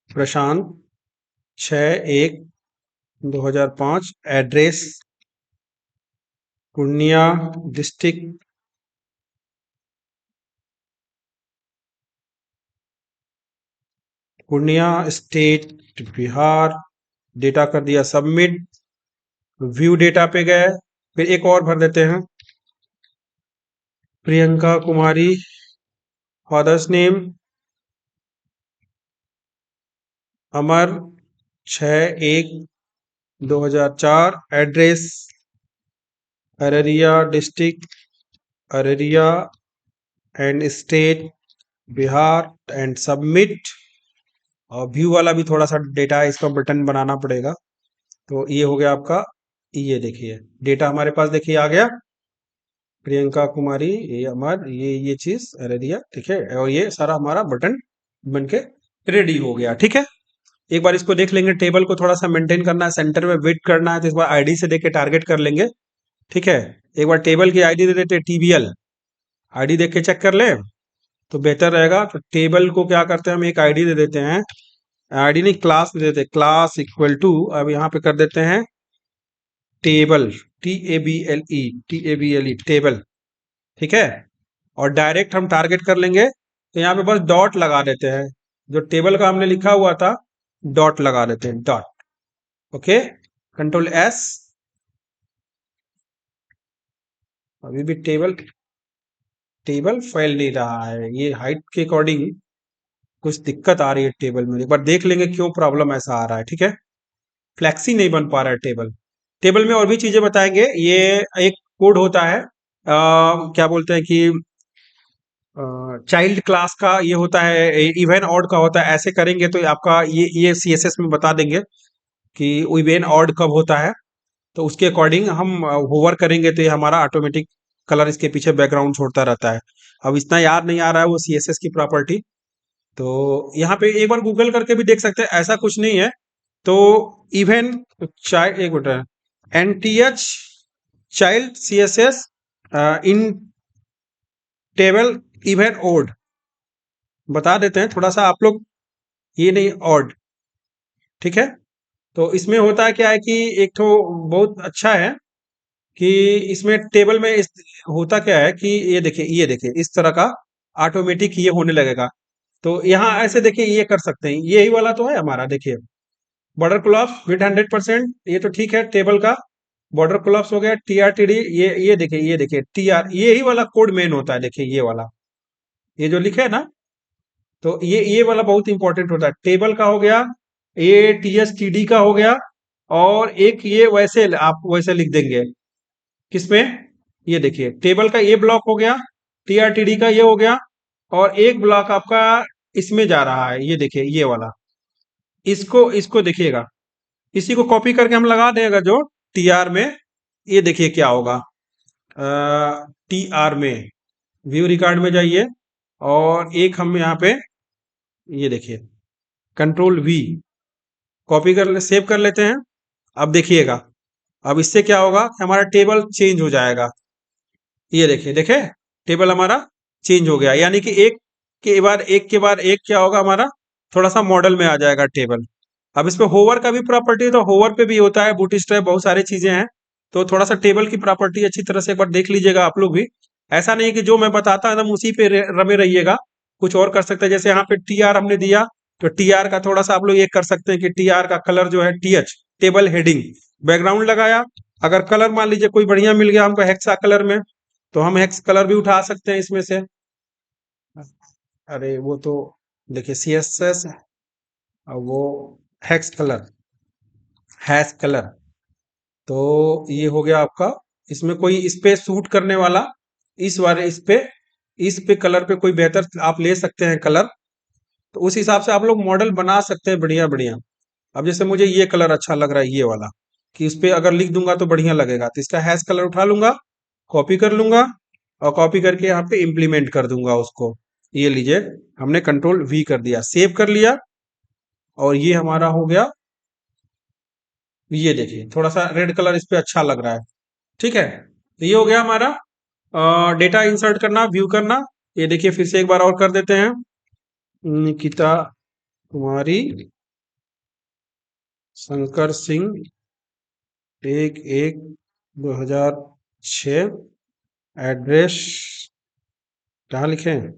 प्रशांत, 6/1/2005। Address Purnia district, Purnia state Bihar. Data कर दिया सबमिट। व्यू डेटा पे गए, फिर एक और भर देते हैं, Priyanka Kumari. Father's name Amar, 6/1/2004। Address Araria district, Araria and state Bihar. And submit. और व्यू वाला भी थोड़ा सा डेटा है, इसका बटन बनाना पड़ेगा। तो ये हो गया आपका, ये देखिए डेटा हमारे पास देखिए आ गया, प्रियंका कुमारी, ये अमर, ये चीज अररिया, ठीक है। और ये सारा हमारा बटन बनके रेडी हो गया, ठीक है। एक बार इसको देख लेंगे, टेबल को थोड़ा सा मेंटेन करना है, सेंटर में वेट करना है, तो इस बार आईडी से देके टारगेट कर लेंगे, ठीक है। एक बार टेबल की आईडी दे देते, टीबीएल आईडी देख के चेक कर ले तो बेहतर रहेगा। तो टेबल को क्या करते हैं, हम एक आईडी दे देते हैं, आईडी नहीं क्लास दे देते, क्लास इक्वल टू, अब यहाँ पे कर देते हैं टेबल, टेबल, टेबल, ठीक है। और डायरेक्ट हम टारगेट कर लेंगे, तो यहाँ पे बस डॉट लगा देते हैं, जो टेबल का हमने लिखा हुआ था डॉट लगा देते हैं, डॉट, ओके। Control S. अभी भी टेबल टेबल फैल नहीं रहा है, ये हाइट के अकॉर्डिंग कुछ दिक्कत आ रही है टेबल में, एक बार देख लेंगे क्यों प्रॉब्लम ऐसा आ रहा है, ठीक है। फ्लैक्सी नहीं बन पा रहा है टेबल। टेबल में और भी चीजें बताएंगे, ये एक कोड होता है, क्या बोलते हैं कि चाइल्ड क्लास का ये होता है, इवन ऑड का होता है, ऐसे करेंगे तो आपका ये सीएसएस में बता देंगे कि इवन ऑड कब होता है। तो उसके अकॉर्डिंग हम होवर करेंगे तो ये हमारा ऑटोमेटिक कलर इसके पीछे बैकग्राउंड छोड़ता रहता है। अब इतना याद नहीं आ रहा है वो सीएसएस की प्रॉपर्टी, तो यहाँ पे एक बार गूगल करके भी देख सकते हैं, ऐसा कुछ नहीं है। तो इवन चाइल्ड, एक minute, nth child CSS in table even odd बता देते हैं, थोड़ा सा आप लोग, ये नहीं ऑड, ठीक है। तो इसमें होता है क्या है कि एक तो बहुत अच्छा है कि इसमें टेबल में होता क्या है कि ये देखिए इस तरह का ऑटोमेटिक ये होने लगेगा। तो यहाँ ऐसे देखिए ये कर सकते हैं, यही वाला तो है हमारा, देखिए बॉर्डर क्लॉप्स विद 100%, ये तो ठीक है टेबल का। बॉर्डर क्लॉप्स हो गया, टीआरटीडी, ये देखिए टीआर, यही वाला कोड मेन होता है, देखिए ये वाला, ये जो लिखे है ना, तो ये वाला बहुत इंपॉर्टेंट होता है। टेबल का हो गया, ये टीएसटीडी का हो गया, और एक ये वैसे आप वैसे लिख देंगे किसमें, ये देखिए टेबल का ये ब्लॉक हो गया, टीआरटीडी का ये हो गया, और एक ब्लॉक आपका इसमें जा रहा है, ये देखिए ये वाला, इसको इसको देखिएगा, इसी को कॉपी करके हम लगा देगा जो टीआर में, ये देखिए क्या होगा, टीआर में व्यू रिकॉर्ड में जाइए, और एक हम यहाँ पे ये देखिए कंट्रोल वी कॉपी कर ले, सेव कर लेते हैं। अब देखिएगा, अब इससे क्या होगा कि हमारा टेबल चेंज हो जाएगा, ये देखिए, देखे टेबल हमारा चेंज हो गया, यानी कि एक के बाद एक क्या होगा हमारा, थोड़ा सा मॉडल में आ जाएगा टेबल। अब इसमें होवर का भी प्रॉपर्टी है, तो होवर पे भी होता है, बूटस्ट्रैप, बहुत सारी चीजें हैं। तो थोड़ा सा टेबल की प्रॉपर्टी अच्छी तरह से एक बार देख लीजिएगा आप लोग भी, ऐसा नहीं है कि जो मैं बताता एकदम उसी पे रमे रहिएगा, कुछ और कर सकते हैं। जैसे यहाँ पे टीआर हमने दिया, तो टीआर का थोड़ा सा आप लोग ये कर सकते हैं कि टीआर का कलर जो है टीएच, टेबल हेडिंग, बैकग्राउंड लगाया। अगर कलर मान लीजिए कोई बढ़िया मिल गया हमको हेक्सा कलर में, तो हम हेक्स कलर भी उठा सकते हैं इसमें से। अरे वो तो देखिए सीएसएस, वो हेक्स कलर, हैश कलर, तो ये हो गया आपका, इसमें कोई इस पे सूट करने वाला, इस पे कलर पे कोई बेहतर आप ले सकते हैं कलर, तो उस हिसाब से आप लोग मॉडल बना सकते हैं बढ़िया बढ़िया। अब जैसे मुझे ये कलर अच्छा लग रहा है, ये वाला, कि उस पे अगर लिख दूंगा तो बढ़िया लगेगा, तो इसका हैश कलर उठा लूंगा, कॉपी कर लूंगा, और कॉपी करके यहाँ पे इम्प्लीमेंट कर दूंगा उसको। ये लीजिए, हमने कंट्रोल वी कर दिया, सेव कर लिया, और ये हमारा हो गया, ये देखिए थोड़ा सा रेड कलर इस पे अच्छा लग रहा है, ठीक है। तो ये हो गया हमारा डेटा इंसर्ट करना, व्यू करना। ये देखिए फिर से एक बार और कर देते हैं। निकिता कुमारी, शंकर सिंह, 1/1/2006, एड्रेस क्या लिखें?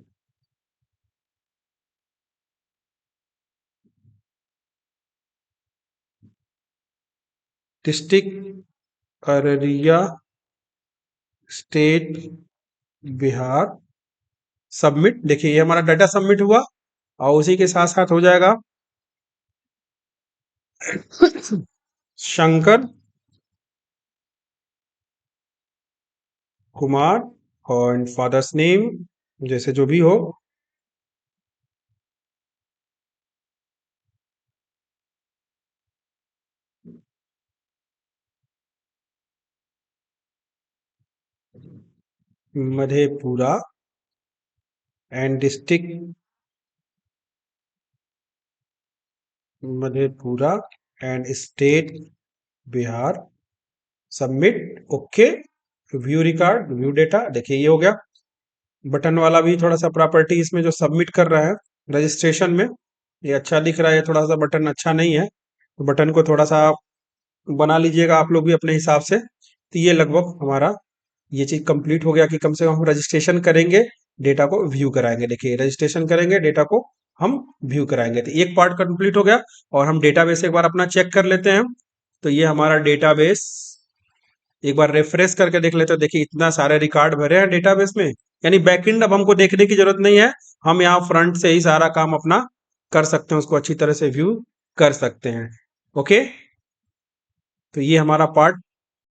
District Araria, state Bihar, submit. देखिए ये हमारा डाटा सबमिट हुआ और उसी के साथ साथ हो जाएगा शंकर कुमार और फादर्स नेम जैसे जो भी हो, Madhepura, and district Madhepura, and state Bihar, submit. Okay, view record, view data. देखिए ये हो गया। बटन वाला भी थोड़ा सा प्रॉपर्टी इसमें जो सबमिट कर रहा है रजिस्ट्रेशन में, ये अच्छा दिख रहा है, थोड़ा सा बटन अच्छा नहीं है, तो बटन को थोड़ा सा बना लीजिएगा आप लोग भी अपने हिसाब से। तो ये लगभग हमारा ये चीज कंप्लीट हो गया कि कम से कम हम रजिस्ट्रेशन करेंगे, डेटा को व्यू कराएंगे। देखिए रजिस्ट्रेशन करेंगे, डेटा को हम व्यू कराएंगे, तो एक पार्ट कंप्लीट हो गया। और हम डेटाबेस एक बार अपना चेक कर लेते हैं। तो ये हमारा डेटाबेस एक बार रिफ्रेश करके देख लेते हैं। देखिए इतना सारे रिकॉर्ड भरे हैं डेटाबेस में, यानी बैकएंड अब हमको देखने की जरूरत नहीं है, हम यहाँ फ्रंट से ही सारा काम अपना कर सकते हैं, उसको अच्छी तरह से व्यू कर सकते हैं। ओके, तो ये हमारा पार्ट